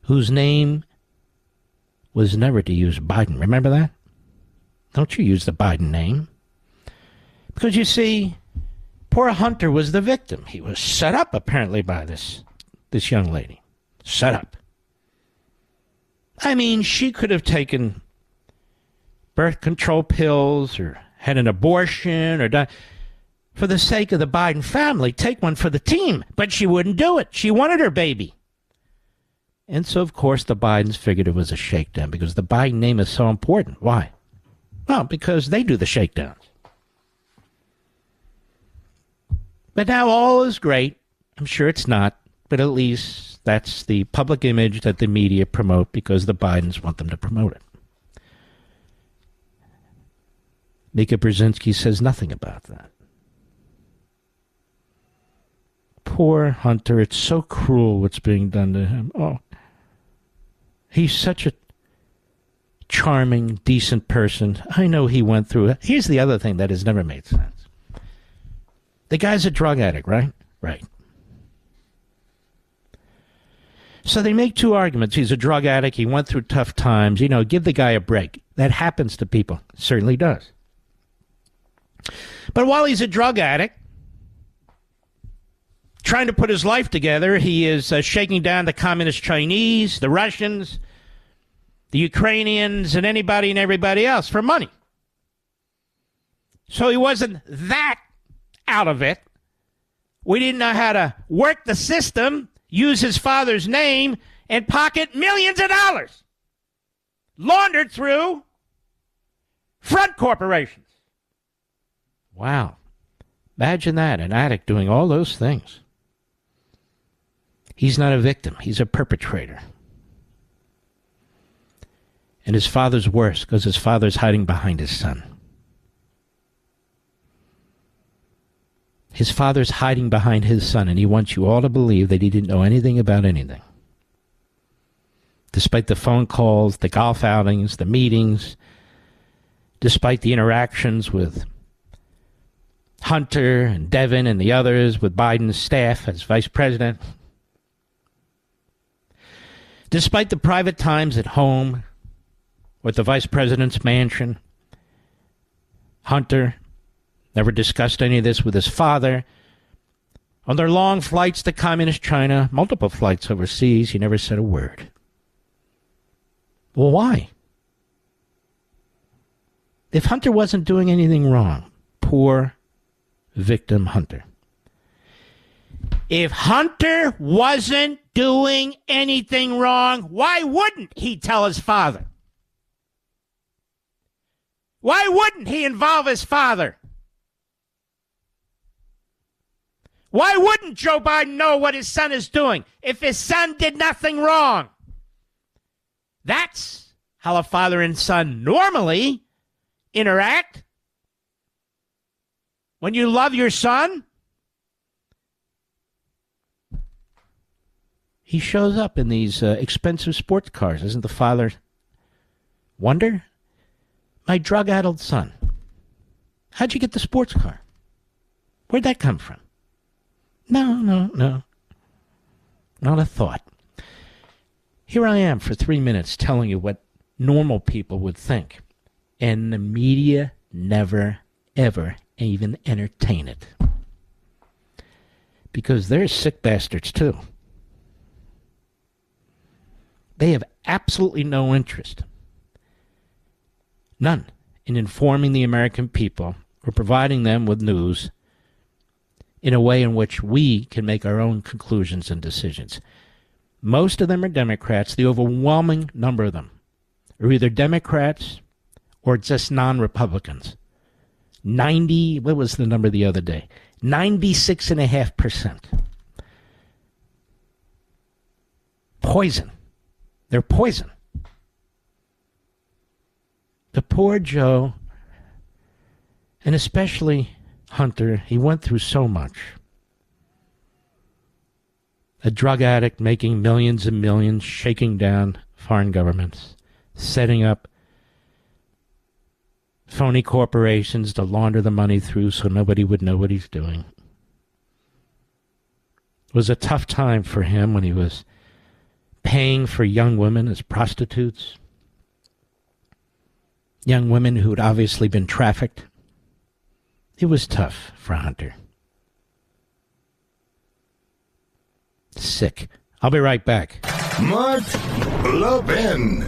Speaker 2: whose name was never to use Biden. Remember that? Don't you use the Biden name. Because you see, poor Hunter was the victim. He was set up, apparently, by this young lady. Set up. I mean, she could have taken birth control pills or had an abortion or died. For the sake of the Biden family, take one for the team. But she wouldn't do it. She wanted her baby. And so, of course, the Bidens figured it was a shakedown because the Biden name is so important. Why? Well, because they do the shakedowns. But now all is great. I'm sure it's not, but at least that's the public image that the media promote because the Bidens want them to promote it. Mika Brzezinski says nothing about that. Poor Hunter. It's so cruel what's being done to him. Oh, he's such a charming, decent person. I know he went through it. Here's the other thing that has never made sense. The guy's a drug addict, right? Right. So they make two arguments. He's a drug addict. He went through tough times. You know, give the guy a break. That happens to people. It certainly does. But while he's a drug addict, trying to put his life together, he is shaking down the communist Chinese, the Russians, the Ukrainians, and anybody and everybody else for money. So he wasn't that out of it. We didn't know how to work the system, use his father's name, and pocket millions of dollars laundered through front corporations. Wow. Imagine that, an addict doing all those things. He's not a victim. He's a perpetrator. And his father's worse because his father's hiding behind his son. His father's hiding behind his son, and he wants you all to believe that he didn't know anything about anything. Despite the phone calls, the golf outings, the meetings, despite the interactions with Hunter and Devin and the others, with Biden's staff as vice president, despite the private times at home or at the vice president's mansion, Hunter never discussed any of this with his father. On their long flights to communist China, multiple flights overseas, he never said a word. Well, why? If Hunter wasn't doing anything wrong, poor victim Hunter. If Hunter wasn't doing anything wrong, why wouldn't he tell his father? Why wouldn't he involve his father? Why wouldn't Joe Biden know what his son is doing if his son did nothing wrong? That's how a father and son normally interact. When you love your son, he shows up in these expensive sports cars. Doesn't the father wonder? My drug-addled son. How'd you get the sports car? Where'd that come from? No. Not a thought. Here I am for 3 minutes telling you what normal people would think. And the media never, ever even entertain it. Because they're sick bastards too. They have absolutely no interest. None in informing the American people or providing them with news in a way in which we can make our own conclusions and decisions. Most of them are Democrats. The overwhelming number of them are either Democrats or just non-Republicans. What was the number the other day? 96.5%. Poison. They're poison. The poor Joe, and especially Hunter, he went through so much. A drug addict making millions and millions, shaking down foreign governments, setting up phony corporations to launder the money through so nobody would know what he's doing. It was a tough time for him when he was paying for young women as prostitutes. Young women who had obviously been trafficked. It was tough for Hunter. Sick. I'll be right back.
Speaker 1: Mark Levin.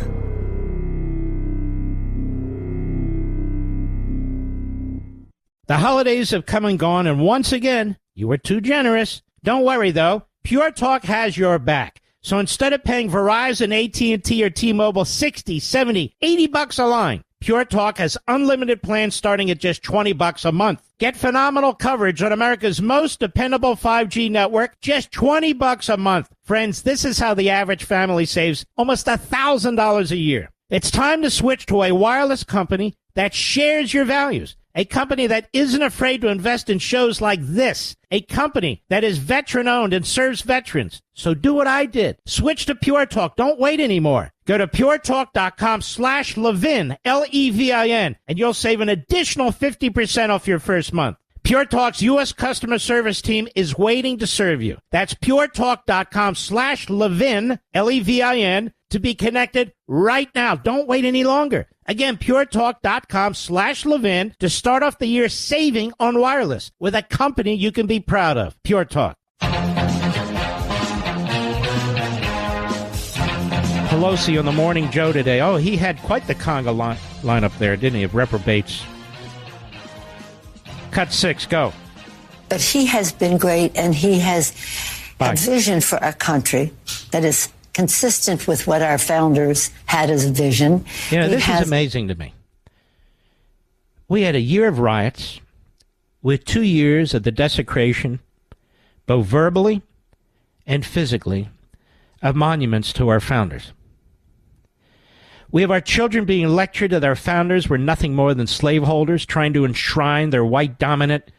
Speaker 2: The holidays have come and gone, and once again, you were too generous. Don't worry, though. Pure Talk has your back. So instead of paying Verizon, AT&T, or T-Mobile $60, $70, $80 a line, Pure Talk has unlimited plans starting at just $20 a month. Get phenomenal coverage on America's most dependable 5G network, just $20 a month. Friends, this is how the average family saves almost $1,000 a year. It's time to switch to a wireless company that shares your values. A company that isn't afraid to invest in shows like this. A company that is veteran-owned and serves veterans. So do what I did. Switch to Pure Talk. Don't wait anymore. Go to puretalk.com/Levin, Levin, and you'll save an additional 50% off your first month. Pure Talk's U.S. customer service team is waiting to serve you. That's puretalk.com/Levin, Levin, to be connected right now. Don't wait any longer. Again, puretalk.com/Levin to start off the year saving on wireless with a company you can be proud of. Pure Talk. Pelosi on the Morning Joe today. Oh, he had quite the conga line up there, didn't he, of reprobates. Cut 6, go.
Speaker 9: But he has been great, and he has
Speaker 2: Bye.
Speaker 9: a vision for our country that is consistent with what our founders had as a vision.
Speaker 2: You know, this is amazing to me. We had a year of riots with 2 years of the desecration, both verbally and physically, of monuments to our founders. We have our children being lectured that our founders were nothing more than slaveholders trying to enshrine their white dominant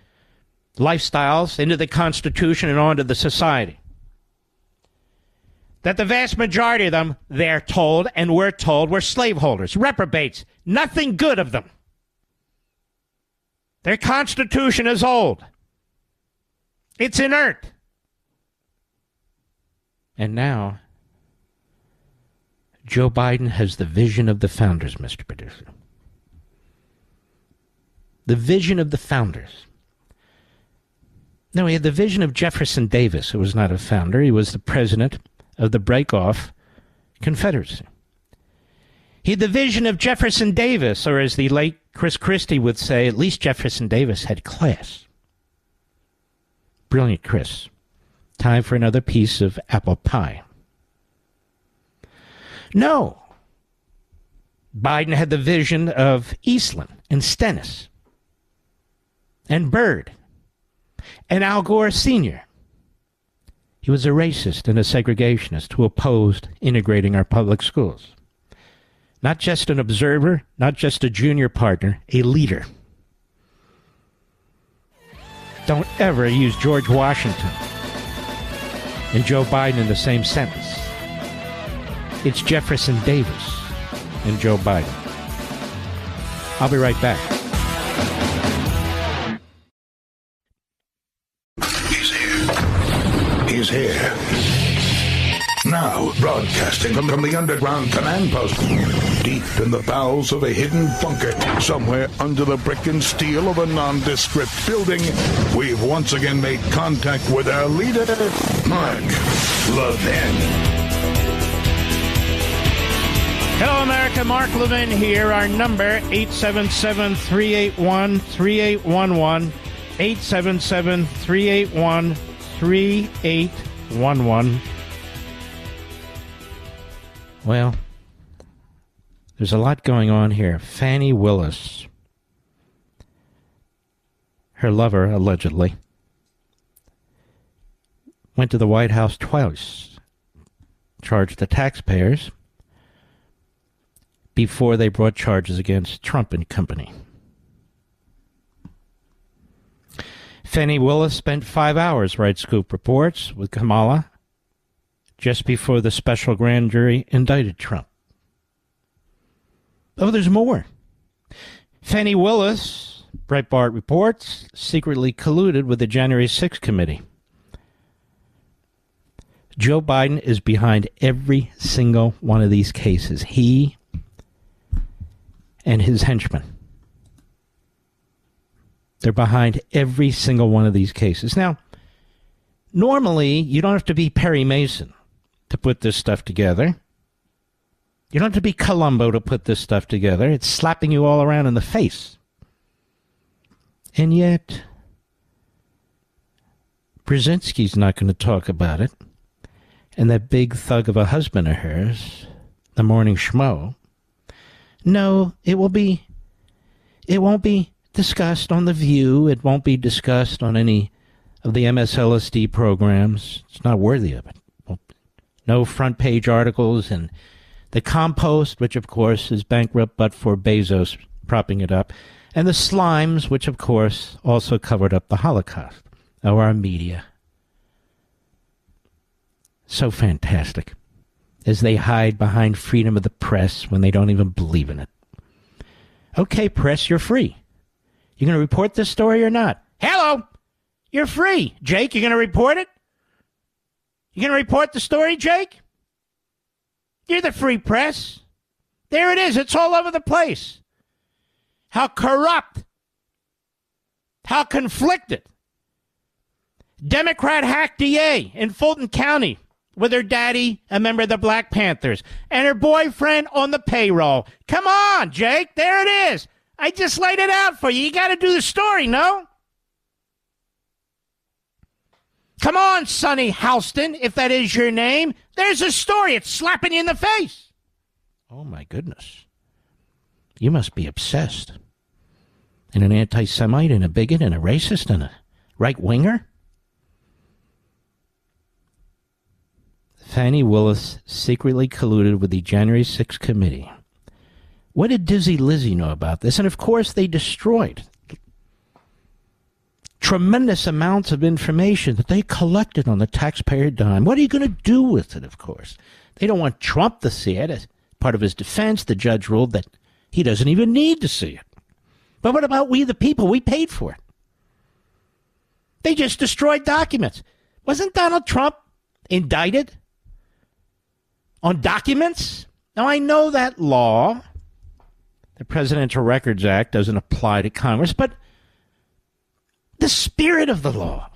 Speaker 2: lifestyles into the Constitution and onto the society. That the vast majority of them, they're told, and we're told, were slaveholders, reprobates, nothing good of them. Their Constitution is old. It's inert. And now, Joe Biden has the vision of the founders, Mr. Producer. The vision of the founders. No, he had the vision of Jefferson Davis, who was not a founder. He was the president of the break-off Confederacy. He had the vision of Jefferson Davis, or as the late Chris Christie would say, at least Jefferson Davis had class. Brilliant, Chris. Time for another piece of apple pie. No. Biden had the vision of Eastland and Stennis and Byrd and Al Gore Sr. He was a racist and a segregationist who opposed integrating our public schools. Not just an observer, not just a junior partner, a leader. Don't ever use George Washington and Joe Biden in the same sentence. It's Jefferson Davis and Joe Biden. I'll be right back.
Speaker 1: He's here. Now, broadcasting from the underground command post, deep in the bowels of a hidden bunker, somewhere under the brick and steel of a nondescript building, we've once again made contact with our leader, Mark Levin.
Speaker 2: Hello, America. Mark Levin here. Our number, 877-381-3811. 877-381-3811. Well, there's a lot going on here. Fani Willis, her lover, allegedly, went to the White House twice, charged the taxpayers before they brought charges against Trump and company. Fani Willis spent 5 hours, writes Scoop Reports, with Kamala just before the special grand jury indicted Trump. Oh, there's more. Fani Willis, Breitbart reports, secretly colluded with the January 6th committee. Joe Biden is behind every single one of these cases. He and his henchmen. They're behind every single one of these cases. Now, normally, you don't have to be Perry Mason to put this stuff together. You don't have to be Columbo to put this stuff together. It's slapping you all around in the face. And yet, Brzezinski's not going to talk about it. And that big thug of a husband of hers, the morning schmo, no, it won't be discussed on The View. It won't be discussed on any of the MSLSD programs. It's not worthy of it. No front page articles, and the Compost, which of course is bankrupt but for Bezos propping it up, and the Slimes, which of course also covered up the Holocaust. Oh, our media. So fantastic. As they hide behind freedom of the press when they don't even believe in it. Okay, press, you're free. You going to report this story or not? Hello! You're free. Jake, you going to report it? You going to report the story, Jake? You're the free press. There it is. It's all over the place. How corrupt. How conflicted. Democrat hack DA in Fulton County with her daddy, a member of the Black Panthers, and her boyfriend on the payroll. Come on, Jake. There it is. I just laid it out for you. You got to do the story, no? Come on, Sonny Houston, if that is your name. There's a story. It's slapping you in the face. Oh, my goodness. You must be obsessed. And an anti-Semite and a bigot and a racist and a right-winger? Fani Willis secretly colluded with the January 6th committee. What did Dizzy Lizzy know about this? And, of course, they destroyed tremendous amounts of information that they collected on the taxpayer dime. What are you going to do with it, of course? They don't want Trump to see it. As part of his defense, the judge ruled that he doesn't even need to see it. But what about we, the people? We paid for it. They just destroyed documents. Wasn't Donald Trump indicted on documents? Now, I know that law, the Presidential Records Act, doesn't apply to Congress, but the spirit of the law.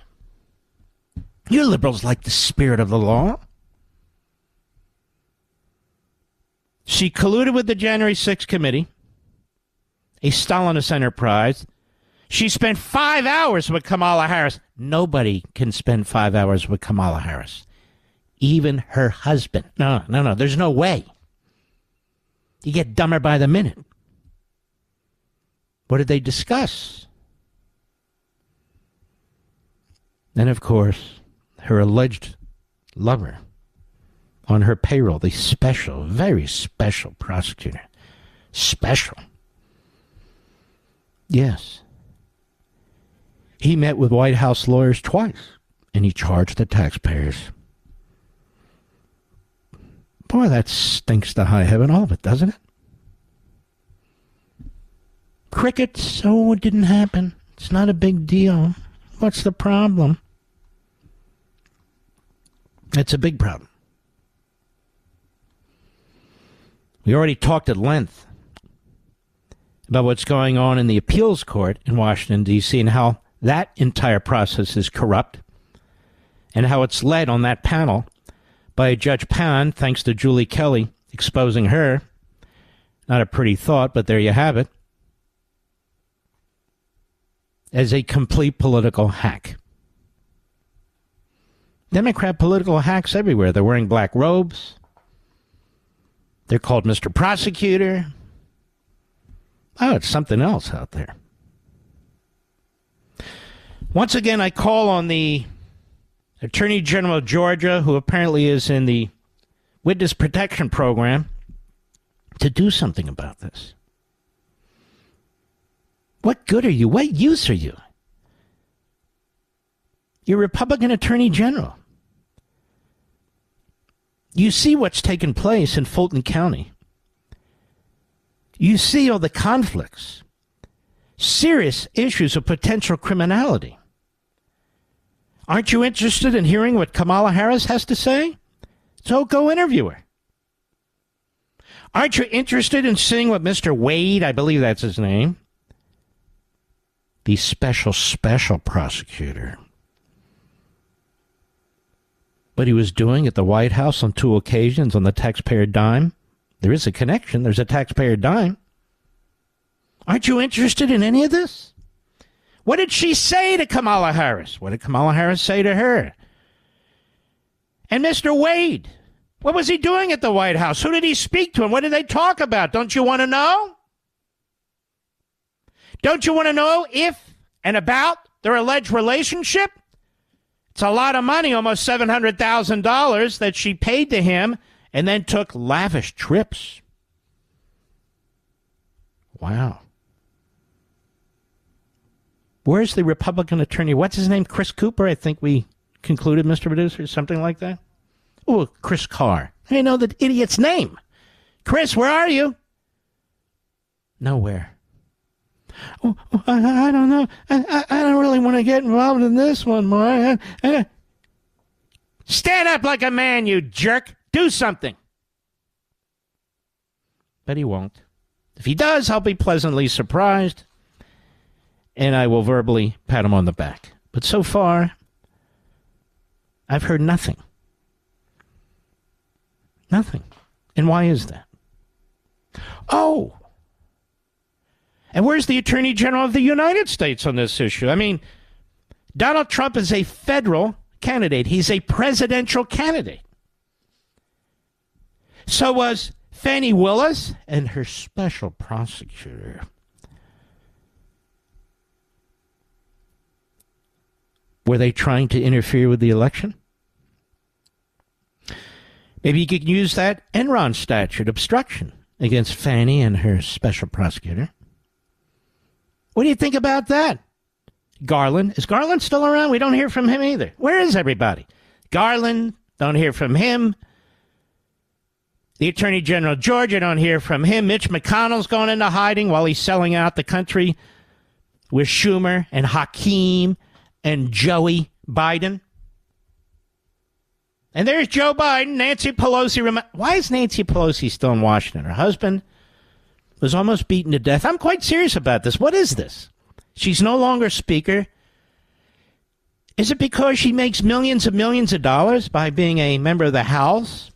Speaker 2: You liberals like the spirit of the law. She colluded with the January 6th committee, a Stalinist enterprise. She spent 5 hours with Kamala Harris. Nobody can spend 5 hours with Kamala Harris. Even her husband. No, there's no way. You get dumber by the minute. What did they discuss? And, of course, her alleged lover on her payroll, the special, very special prosecutor. Special. Yes. He met with White House lawyers twice, and he charged the taxpayers. Boy, that stinks to high heaven, all of it, doesn't it? Crickets, oh, it didn't happen. It's not a big deal. What's the problem? It's a big problem. We already talked at length about what's going on in the appeals court in Washington, D.C., and how that entire process is corrupt, and how it's led on that panel by Judge Pan, thanks to Julie Kelly exposing her. Not a pretty thought, but there you have it. As a complete political hack. Democrat political hacks everywhere. They're wearing black robes. They're called Mr. Prosecutor. Oh, it's something else out there. Once again, I call on the Attorney General of Georgia, who apparently is in the Witness Protection Program, to do something about this. What good are you? What use are you? You're Republican Attorney General. You see what's taken place in Fulton County. You see all the conflicts, serious issues of potential criminality. Aren't you interested in hearing what Kamala Harris has to say? So go interview her. Aren't you interested in seeing what Mr. Wade, I believe that's his name, the special prosecutor, what he was doing at the White House on 2 occasions on the taxpayer dime? There is a connection. There's a taxpayer dime. Aren't you interested in any of this? What did she say to Kamala Harris? What did Kamala Harris say to her? And Mr. Wade, what was he doing at the White House? Who did he speak to and what did they talk about? Don't you want to know? Don't you want to know if and about their alleged relationship? It's a lot of money, almost $700,000 that she paid to him and then took lavish trips. Wow. Where's the Republican attorney? What's his name? Chris Cooper, I think we concluded, Mr. Producer, something like that. Oh, Chris Carr. I know the idiot's name. Chris, where are you? Nowhere. Oh, I don't know. I don't really want to get involved in this one, more. Stand up like a man, you jerk. Do something. But he won't. If he does, I'll be pleasantly surprised, and I will verbally pat him on the back. But so far, I've heard nothing. Nothing. And why is that? Oh! And where's the Attorney General of the United States on this issue? I mean, Donald Trump is a federal candidate. He's a presidential candidate. So was Fani Willis and her special prosecutor. Were they trying to interfere with the election? Maybe you could use that Enron statute, obstruction, against Fani and her special prosecutor. What do you think about that? Garland. Is Garland still around? We don't hear from him either. Where is everybody? Garland, don't hear from him. The Attorney General of Georgia, don't hear from him. Mitch McConnell's going into hiding while he's selling out the country with Schumer and Hakeem and Joey Biden. And there's Joe Biden, Nancy Pelosi. Why is Nancy Pelosi still in Washington? Her husband was almost beaten to death. I'm quite serious about this. What is this? She's no longer Speaker. Is it because she makes millions of dollars by being a member of the House?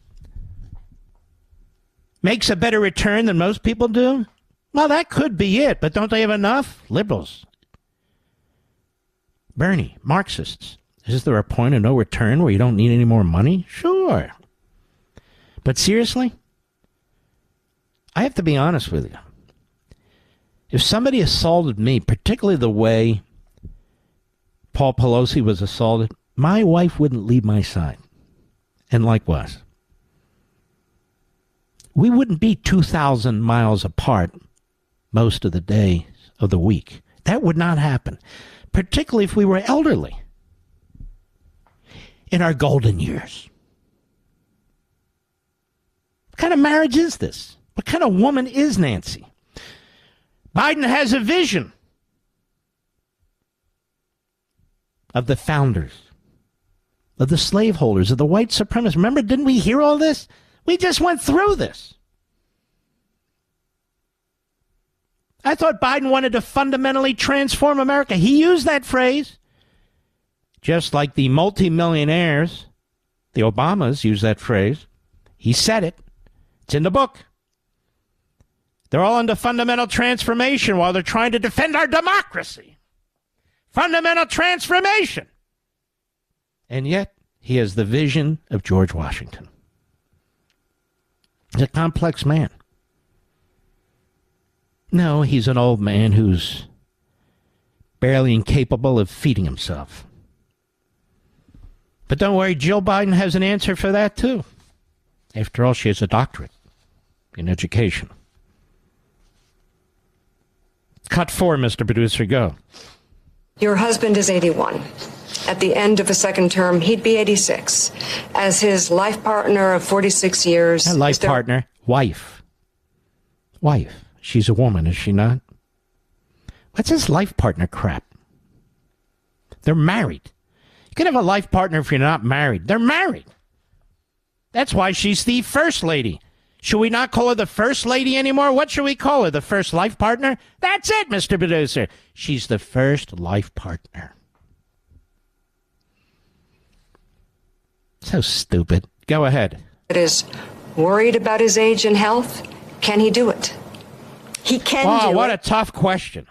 Speaker 2: Makes a better return than most people do? Well, that could be it, but don't they have enough? Liberals. Bernie, Marxists. Is there a point of no return where you don't need any more money? Sure. But seriously, I have to be honest with you. If somebody assaulted me, particularly the way Paul Pelosi was assaulted, my wife wouldn't leave my side. And likewise. We wouldn't be 2,000 miles apart most of the days of the week. That would not happen. Particularly if we were elderly. In our golden years. What kind of marriage is this? What kind of woman is Nancy? Biden has a vision of the founders, of the slaveholders, of the white supremacists. Remember, didn't we hear all this? We just went through this. I thought Biden wanted to fundamentally transform America. He used that phrase. Just like the multimillionaires, the Obamas use that phrase. He said it. It's in the book. They're all into fundamental transformation while they're trying to defend our democracy. Fundamental transformation. And yet, he has the vision of George Washington. He's a complex man. No, he's an old man who's barely incapable of feeding himself. But don't worry, Jill Biden has an answer for that, too. After all, she has a doctorate in education. Cut 4, Mr. Producer, go.
Speaker 7: Your husband is 81. At the end of a second term, he'd be 86. As his life partner of 46 years...
Speaker 2: Not life partner, wife. Wife. She's a woman, is she not? What's this life partner crap? They're married. You can have a life partner if you're not married. They're married. That's why she's the first lady. Should we not call her the first lady anymore? What should we call her? The first life partner? That's it, Mr. Producer. She's the first life partner. So stupid. Go ahead.
Speaker 7: It is worried about his age and health. Can he do it?
Speaker 8: He can do it.
Speaker 2: Oh, what a tough question.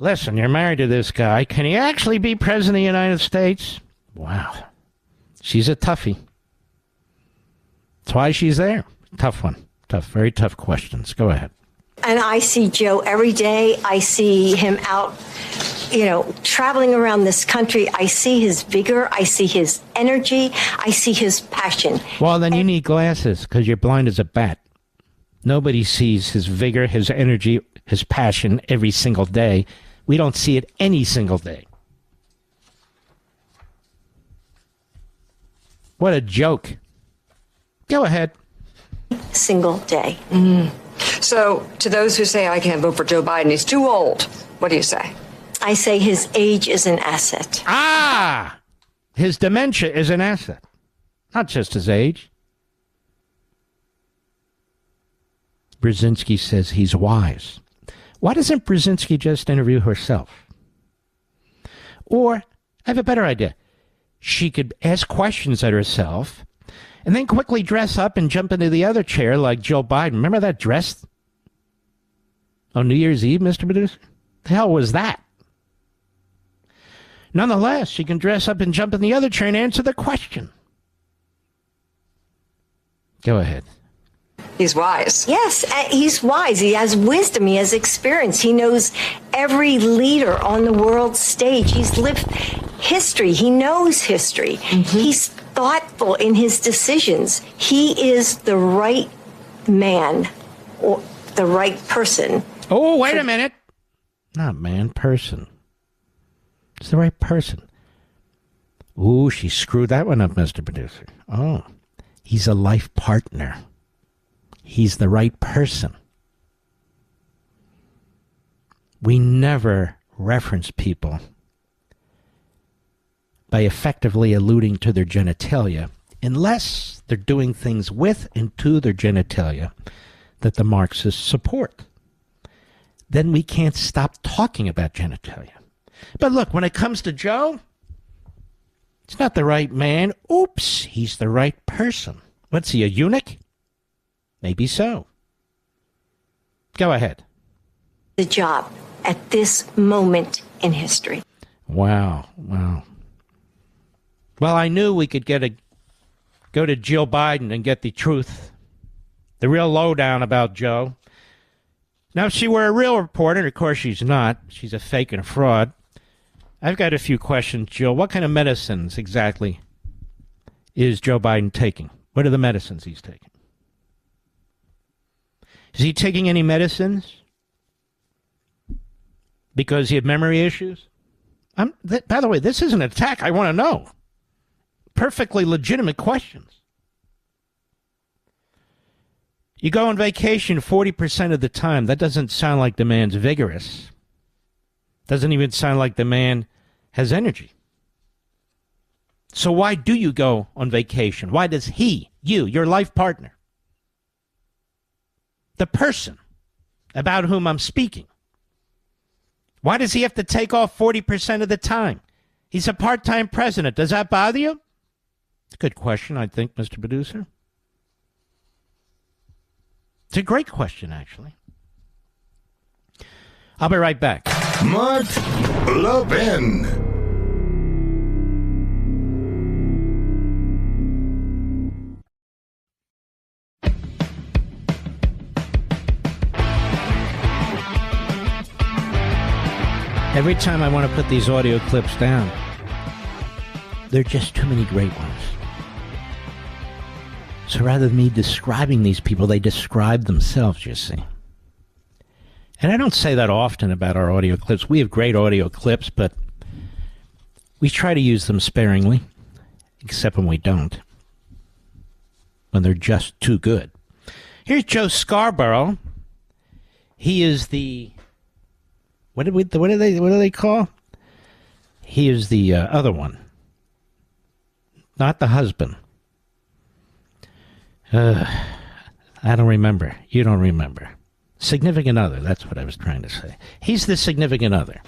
Speaker 2: Listen, you're married to this guy. Can he actually be president of the United States? Wow. She's a toughie. That's why she's there. Tough one. Tough, very tough questions. Go ahead.
Speaker 8: And I see Joe every day. I see him out, traveling around this country. I see his vigor. I see his energy. I see his passion.
Speaker 2: Well, then you need glasses because you're blind as a bat. Nobody sees his vigor, his energy, his passion every single day. We don't see it any single day. What a joke. Go ahead.
Speaker 8: Single day.
Speaker 7: So, to those who say I can't vote for Joe Biden, he's too old, what do you say?
Speaker 8: I say his age is an asset.
Speaker 2: Ah! His dementia is an asset. Not just his age. Brzezinski says he's wise. Why doesn't Brzezinski just interview herself? Or, I have a better idea. She could ask questions at herself and then quickly dress up and jump into the other chair like Joe Biden. Remember that dress on New Year's Eve, Mr. Producer? The hell was that? Nonetheless, she can dress up and jump in the other chair and answer the question. Go ahead.
Speaker 7: He's wise.
Speaker 8: Yes, he's wise. He has wisdom. He has experience. He knows every leader on the world stage. He's lived history. He knows history. He's thoughtful in his decisions. He is the right man or the right person.
Speaker 2: Oh, wait a minute. Not man, person. It's the right person. Ooh, she screwed that one up, Mr. Producer. Oh, he's a life partner. He's the right person. We never reference people by effectively alluding to their genitalia unless they're doing things with and to their genitalia that the Marxists support. Then we can't stop talking about genitalia. But look, when it comes to Joe, he's not the right man. Oops, he's the right person. What's he, a eunuch? Maybe so. Go ahead.
Speaker 8: The job at this moment in history.
Speaker 2: Wow. Well, I knew we could go to Jill Biden and get the truth, the real lowdown about Joe. Now, if she were a real reporter, of course she's not. She's a fake and a fraud. I've got a few questions, Jill. What kind of medicines exactly is Joe Biden taking? What are the medicines he's taking? Is he taking any medicines because he had memory issues? By the way, this is an attack. I want to know. Perfectly legitimate questions. You go on vacation 40% of the time. That doesn't sound like the man's vigorous. Doesn't even sound like the man has energy. So why do you go on vacation? Why does he, you, your life partner, the person about whom I'm speaking, why does he have to take off 40% of the time? He's a part-time president. Does that bother you? It's a good question, I think, Mr. Producer. It's a great question, actually. I'll be right back.
Speaker 1: Mark Levin.
Speaker 2: Every time I want to put these audio clips down, there are just too many great ones. So rather than me describing these people, they describe themselves, you see. And I don't say that often about our audio clips. We have great audio clips, but we try to use them sparingly, except when we don't, when they're just too good. Here's Joe Scarborough. He is the... What do they call? He is the other one. Not the husband. I don't remember. You don't remember. Significant other. That's what I was trying to say. He's the significant other.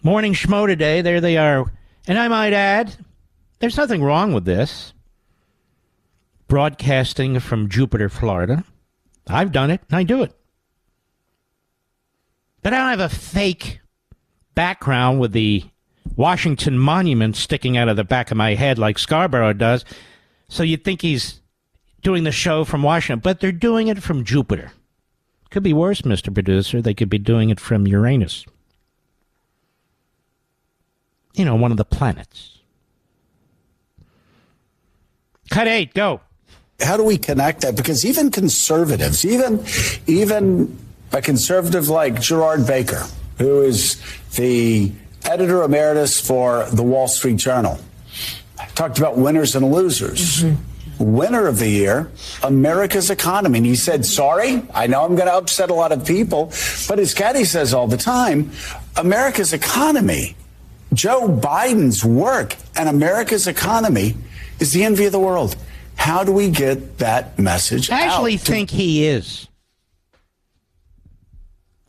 Speaker 2: Morning schmo today. There they are. And I might add, there's nothing wrong with this. Broadcasting from Jupiter, Florida. I've done it, and I do it. But I don't have a fake background with the Washington Monument sticking out of the back of my head like Scarborough does. So you'd think he's doing the show from Washington, but they're doing it from Jupiter. Could be worse, Mr. Producer. They could be doing it from Uranus. You know, one of the planets. Cut 8, go.
Speaker 10: How do we connect that? Because even conservatives, even a conservative like Gerard Baker, who is the editor emeritus for the Wall Street Journal, talked about winners and losers. Winner of the year, America's economy. And he said, sorry, I know I'm going to upset a lot of people, but as Caddy says all the time, America's economy, Joe Biden's work and America's economy is the envy of the world. How do we get that message out?
Speaker 2: I actually think he is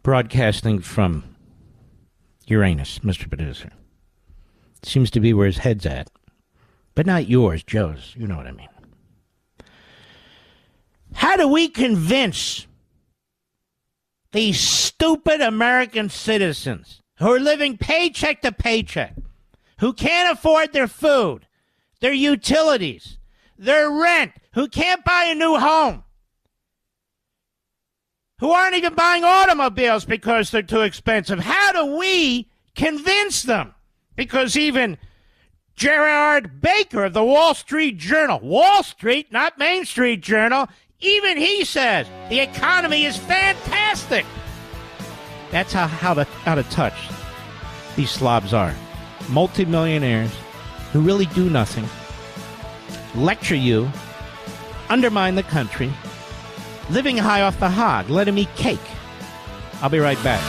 Speaker 2: broadcasting from Uranus, Mr. Producer. Seems to be where his head's at. But not yours, Joe's. You know what I mean. How do we convince these stupid American citizens who are living paycheck to paycheck, who can't afford their food, their utilities, their rent, who can't buy a new home, who aren't even buying automobiles because they're too expensive. How do we convince them? Because even Gerard Baker of the Wall Street Journal, Wall Street, not Main Street Journal, even he says the economy is fantastic. That's how out of touch these slobs are. Multimillionaires who really do nothing, lecture you, undermine the country, living high off the hog, let them eat cake. I'll be right back.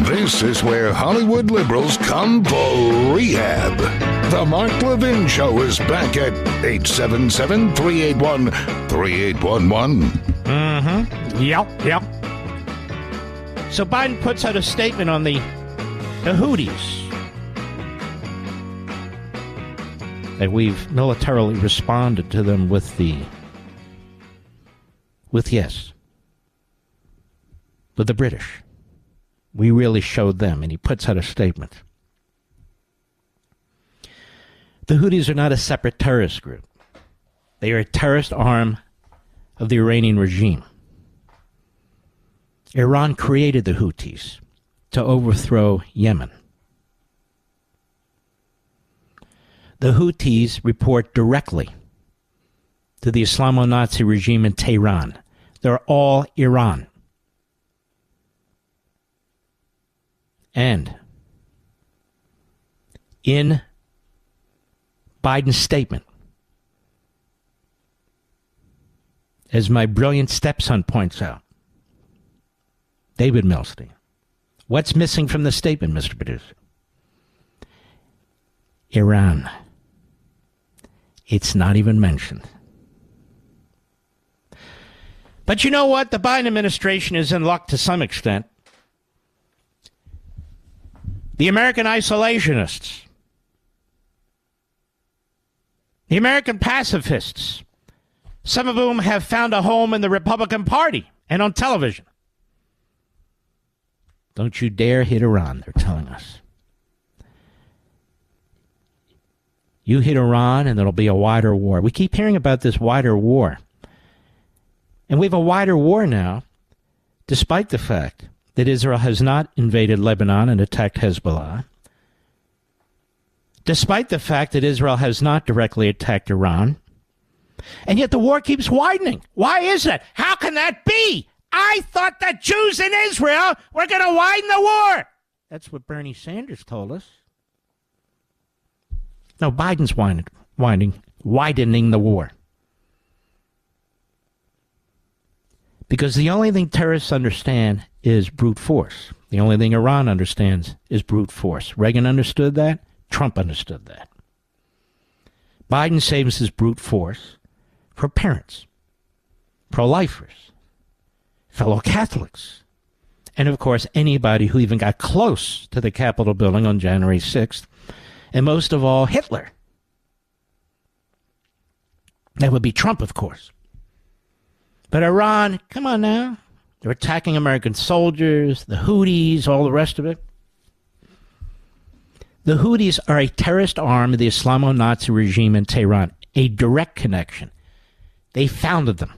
Speaker 1: This is where Hollywood liberals come for rehab. The Mark Levin Show is back at 877-381-3811.
Speaker 2: Yep. So Biden puts out a statement on the Houthis that we've militarily responded to them with the British. We really showed them, and he puts out a statement. The Houthis are not a separate terrorist group. They are a terrorist arm of the Iranian regime. Iran created the Houthis to overthrow Yemen. The Houthis report directly to the Islamo-Nazi regime in Tehran. They're all Iran. And in Biden's statement, as my brilliant stepson points out, David Milstein, what's missing from the statement, Mr. Producer? Iran. It's not even mentioned. But you know what? The Biden administration is in luck to some extent. The American isolationists, the American pacifists, some of whom have found a home in the Republican Party and on television. Don't you dare hit Iran, they're telling us. You hit Iran and there'll be a wider war. We keep hearing about this wider war. And we have a wider war now, despite the fact that Israel has not invaded Lebanon and attacked Hezbollah, despite the fact that Israel has not directly attacked Iran, and yet the war keeps widening. Why is that? How can that be? I thought that Jews in Israel were going to widen the war. That's what Bernie Sanders told us. No, Biden's widening the war. Because the only thing terrorists understand is brute force. The only thing Iran understands is brute force. Reagan understood that. Trump understood that. Biden saves his brute force for parents, pro-lifers, fellow Catholics, and, of course, anybody who even got close to the Capitol building on January 6th, and most of all, Hitler. That would be Trump, of course. But Iran, come on now. They're attacking American soldiers, the Houthis, all the rest of it. The Houthis are a terrorist arm of the Islamo-Nazi regime in Tehran, a direct connection. They founded them.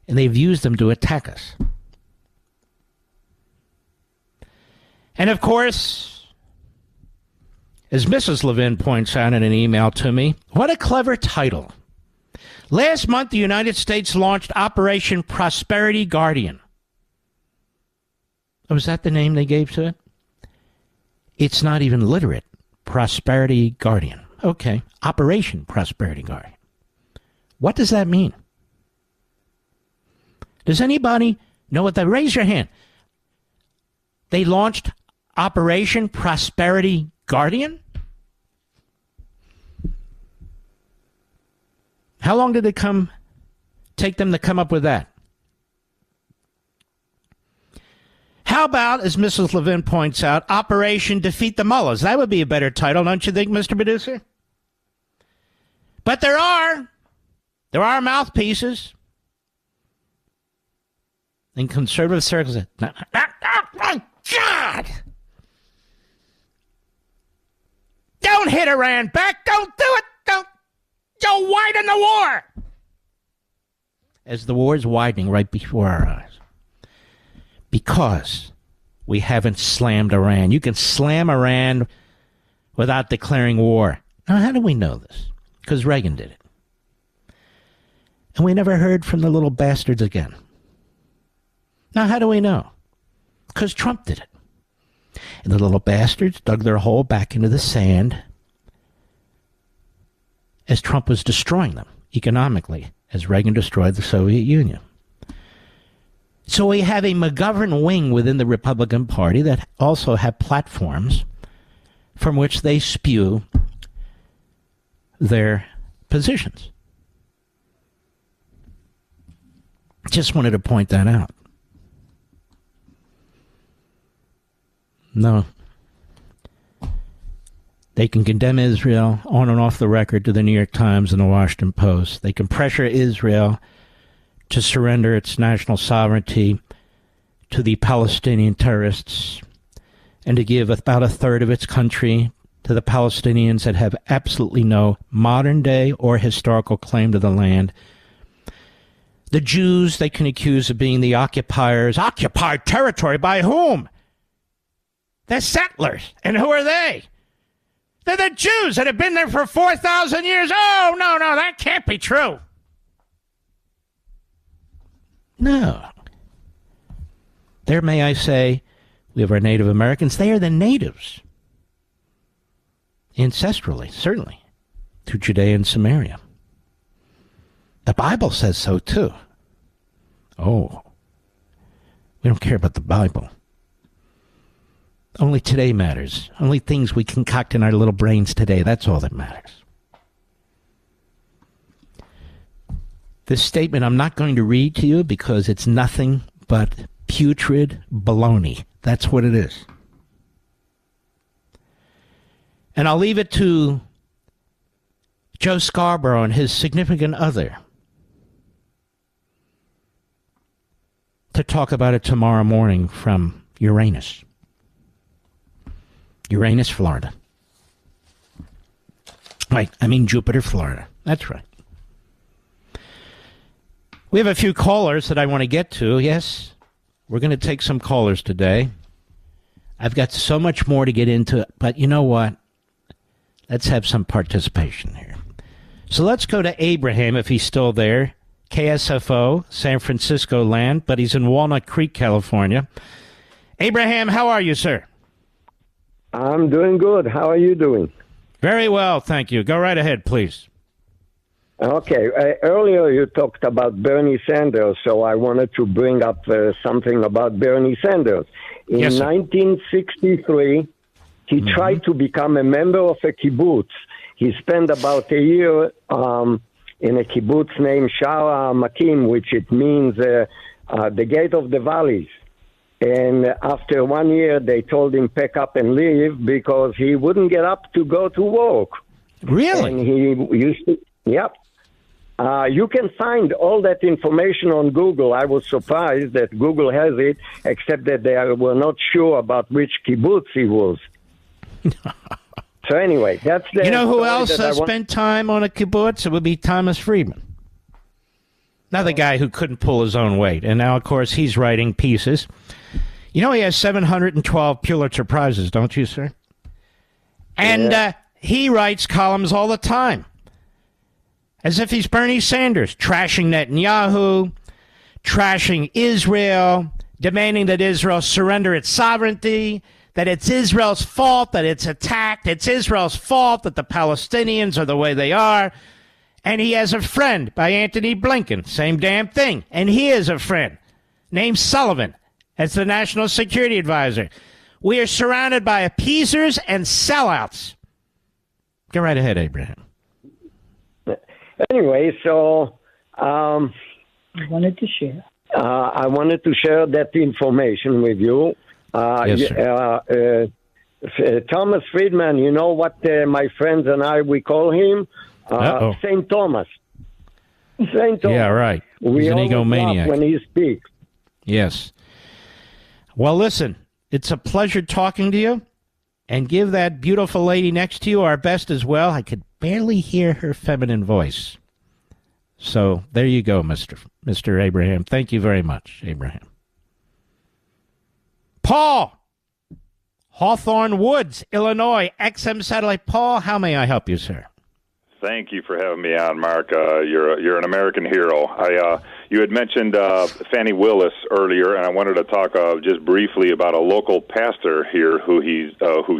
Speaker 2: And they've used them to attack us. And of course, as Mrs. Levin points out in an email to me, what a clever title. Last month, the United States launched Operation Prosperity Guardian. Oh, is that the name they gave to it? It's not even literate. Prosperity Guardian. Okay, Operation Prosperity Guardian. What does that mean? Does anybody know what that? Raise your hand. They launched Operation Prosperity Guardian? How long did it take them to come up with that? How about, as Mrs. Levin points out, Operation Defeat the Mullahs? That would be a better title, don't you think, Mr. Producer? But there are mouthpieces. in conservative circles. Oh, my God! Don't hit Iran back. Don't do it. Don't widen the war. As the war is widening right before our eyes. Because we haven't slammed Iran. You can slam Iran without declaring war. Now, how do we know this? Because Reagan did it. And we never heard from the little bastards again. Now, how do we know? Because Trump did it. And the little bastards dug their hole back into the sand as Trump was destroying them economically, as Reagan destroyed the Soviet Union. So we have a McGovern wing within the Republican Party that also have platforms from which they spew their positions. Just wanted to point that out. No. They can condemn Israel on and off the record to the New York Times and the Washington Post. They can pressure Israel to surrender its national sovereignty to the Palestinian terrorists and to give about a third of its country to the Palestinians that have absolutely no modern-day or historical claim to the land. The Jews they can accuse of being the occupiers. Occupied territory by whom? They're settlers. And who are they? They're the Jews that have been there for 4,000 years. Oh, no, that can't be true. No. There, may I say, we have our Native Americans. They are the natives. Ancestrally, certainly, to Judea and Samaria. The Bible says so, too. Oh. We don't care about the Bible. Only today matters. Only things we concoct in our little brains today. That's all that matters. This statement I'm not going to read to you because it's nothing but putrid baloney. That's what it is. And I'll leave it to Joe Scarborough and his significant other to talk about it tomorrow morning from Uranus, Florida. Right, I mean Jupiter, Florida. That's right. We have a few callers that I want to get to. Yes, we're going to take some callers today. I've got so much more to get into, but you know what? Let's have some participation here. So let's go to Abraham, if he's still there. KSFO, San Francisco land, but he's in Walnut Creek, California. Abraham, how are you, sir?
Speaker 11: I'm doing good. How are you doing?
Speaker 2: Very well, thank you. Go right ahead, please.
Speaker 11: Okay. Earlier you talked about Bernie Sanders, so I wanted to bring up something about Bernie Sanders. In 1963, he tried to become a member of a kibbutz. He spent about a year in a kibbutz named Shara Makim, which it means the gate of the valleys. And after 1 year, they told him pack up and leave because he wouldn't get up to go to work.
Speaker 2: Really?
Speaker 11: And he used to, yep. You can find all that information on Google. I was surprised that Google has it, except that they were not sure about which kibbutz he was. So anyway, that's the...
Speaker 2: You know who else spent time on a kibbutz? It would be Thomas Friedman. Another guy who couldn't pull his own weight. And now, of course, he's writing pieces. You know, he has 712 Pulitzer Prizes, don't you, sir? And he writes columns all the time. As if he's Bernie Sanders, trashing Netanyahu, trashing Israel, demanding that Israel surrender its sovereignty, that it's Israel's fault that it's attacked, it's Israel's fault that the Palestinians are the way they are. And he has a friend by Anthony Blinken, same damn thing. And he is a friend named Sullivan as the National Security Advisor. We are surrounded by appeasers and sellouts. Go right ahead, Abraham.
Speaker 11: Anyway, so I
Speaker 12: wanted to share.
Speaker 11: I wanted to share that information with you.
Speaker 2: Yes, sir.
Speaker 11: Thomas Friedman, you know what my friends and we call him? St. Thomas. St. Thomas.
Speaker 2: Yeah, right. He's an egomaniac.
Speaker 11: When he speaks.
Speaker 2: Yes. Well, listen, it's a pleasure talking to you. And give that beautiful lady next to you our best as well. I could barely hear her feminine voice. So there you go, Mr. Abraham. Thank you very much, Abraham. Paul, Hawthorne Woods, Illinois, XM Satellite. Paul, how may I help you, sir?
Speaker 13: Thank you for having me on, Mark. You're an American hero. You had mentioned Fani Willis earlier, and I wanted to talk just briefly about a local pastor here who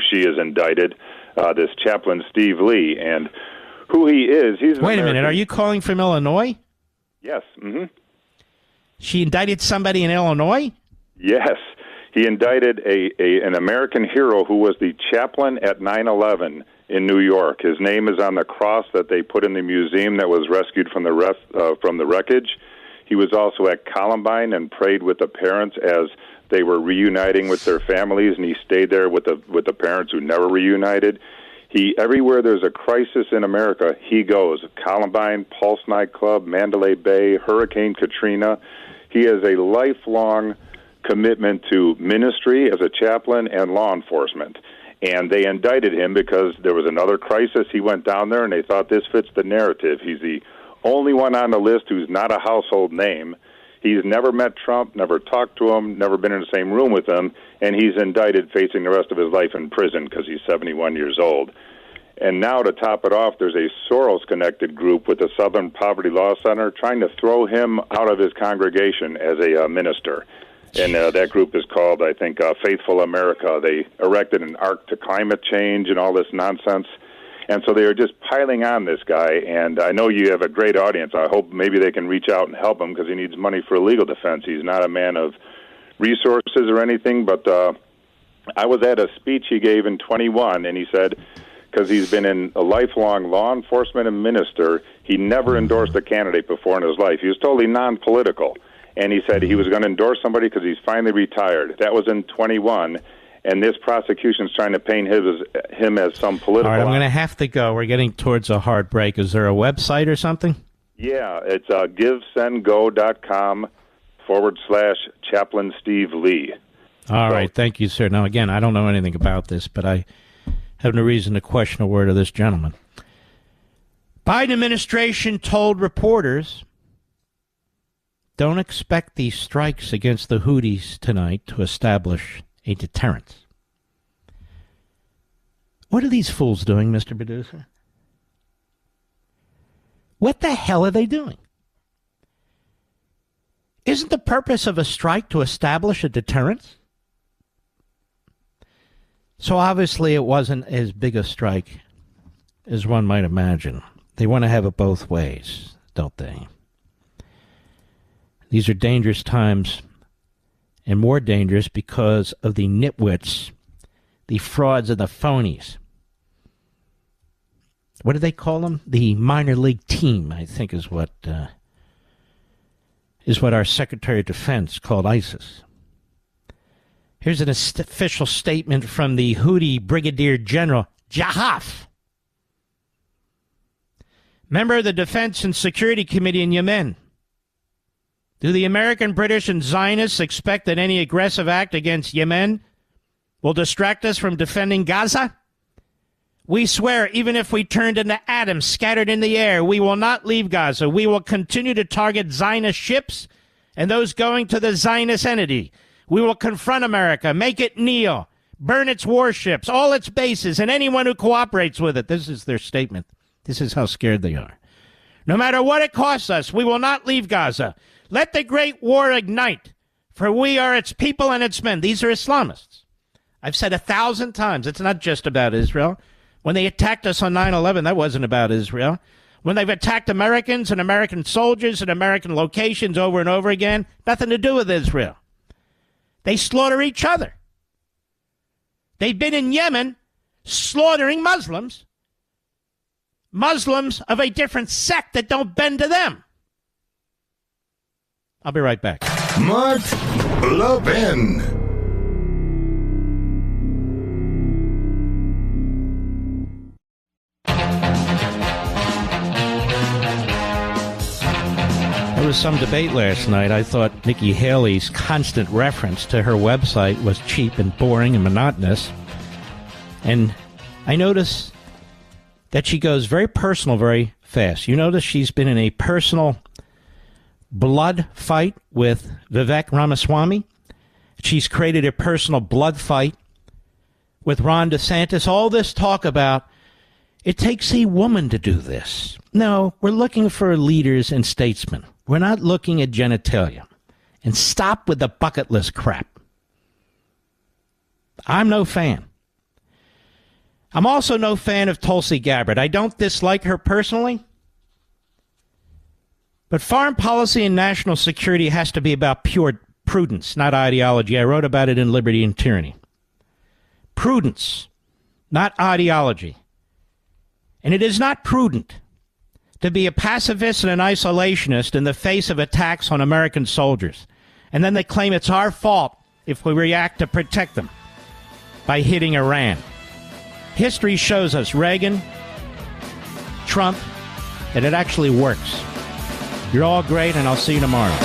Speaker 13: she is indicted. This chaplain Steve Lee, and who he is. He's
Speaker 2: Wait a minute. Are you calling from Illinois?
Speaker 13: Yes. Mm-hmm.
Speaker 2: She indicted somebody in Illinois?
Speaker 13: Yes. He indicted an American hero who was the chaplain at 9/11 in New York. His name is on the cross that they put in the museum that was rescued from the wreckage. He was also at Columbine and prayed with the parents as they were reuniting with their families, and he stayed there with the parents who never reunited. Everywhere there's a crisis in America, he goes. Columbine, Pulse nightclub, Mandalay Bay, Hurricane Katrina. He has a lifelong commitment to ministry as a chaplain and law enforcement. And they indicted him because there was another crisis. He went down there, and they thought this fits the narrative. He's the only one on the list who's not a household name. He's never met Trump, never talked to him, never been in the same room with him, and he's indicted facing the rest of his life in prison because he's 71 years old. And now to top it off, there's a Soros-connected group with the Southern Poverty Law Center trying to throw him out of his congregation as a minister. And that group is called, I think, Faithful America. They erected an arc to climate change and all this nonsense. And so they are just piling on this guy. And I know you have a great audience. I hope maybe they can reach out and help him because he needs money for legal defense. He's not a man of resources or anything. But I was at a speech he gave in 21, and he said, because he's been in a lifelong law enforcement and minister, he never endorsed a candidate before in his life. He was totally non-political. And he said he was going to endorse somebody because he's finally retired. That was in 21, and this prosecution is trying to paint him as some political...
Speaker 2: All right, I'm going to have to go. We're getting towards a hard break. Is there a website or something?
Speaker 13: Yeah, it's givesendgo.com/Chaplain Steve Lee.
Speaker 2: All right, thank you, sir. Now, again, I don't know anything about this, but I have no reason to question a word of this gentleman. Biden administration told reporters... Don't expect these strikes against the Houthis tonight to establish a deterrent. What are these fools doing, Mr. Producer? What the hell are they doing? Isn't the purpose of a strike to establish a deterrent? So obviously it wasn't as big a strike as one might imagine. They want to have it both ways, don't they? These are dangerous times, and more dangerous because of the nitwits, the frauds, and the phonies. What do they call them? The minor league team, I think, is what our Secretary of Defense called ISIS. Here's an official statement from the Houthi Brigadier General Jahaf, member of the Defense and Security Committee in Yemen. Do the American, British, and Zionists expect that any aggressive act against Yemen will distract us from defending Gaza? We swear, even if we turned into atoms scattered in the air, we will not leave Gaza. We will continue to target Zionist ships and those going to the Zionist entity. We will confront America, make it kneel, burn its warships, all its bases, and anyone who cooperates with it. This is their statement. This is how scared they are. No matter what it costs us, we will not leave Gaza. Let the great war ignite, for we are its people and its men. These are Islamists. I've said 1,000 times, it's not just about Israel. When they attacked us on 9/11, that wasn't about Israel. When they've attacked Americans and American soldiers and American locations over and over again, nothing to do with Israel. They slaughter each other. They've been in Yemen slaughtering Muslims of a different sect that don't bend to them. I'll be right back.
Speaker 1: Mark Levin.
Speaker 2: That was some debate last night. I thought Nikki Haley's constant reference to her website was cheap and boring and monotonous. And I noticed that she goes very personal very fast. You notice she's been in a personal blood fight with Vivek Ramaswamy. She's created a personal blood fight with Ron DeSantis. All this talk about it takes a woman to do this. No, we're looking for leaders and statesmen. We're not looking at genitalia. And stop with the bucket list crap. I'm no fan. I'm also no fan of Tulsi Gabbard. I don't dislike her personally. But foreign policy and national security has to be about pure prudence, not ideology. I wrote about it in Liberty and Tyranny. Prudence, not ideology. And it is not prudent to be a pacifist and an isolationist in the face of attacks on American soldiers. And then they claim it's our fault if we react to protect them by hitting Iran. History shows us, Reagan, Trump, that it actually works. You're all great, and I'll see you tomorrow.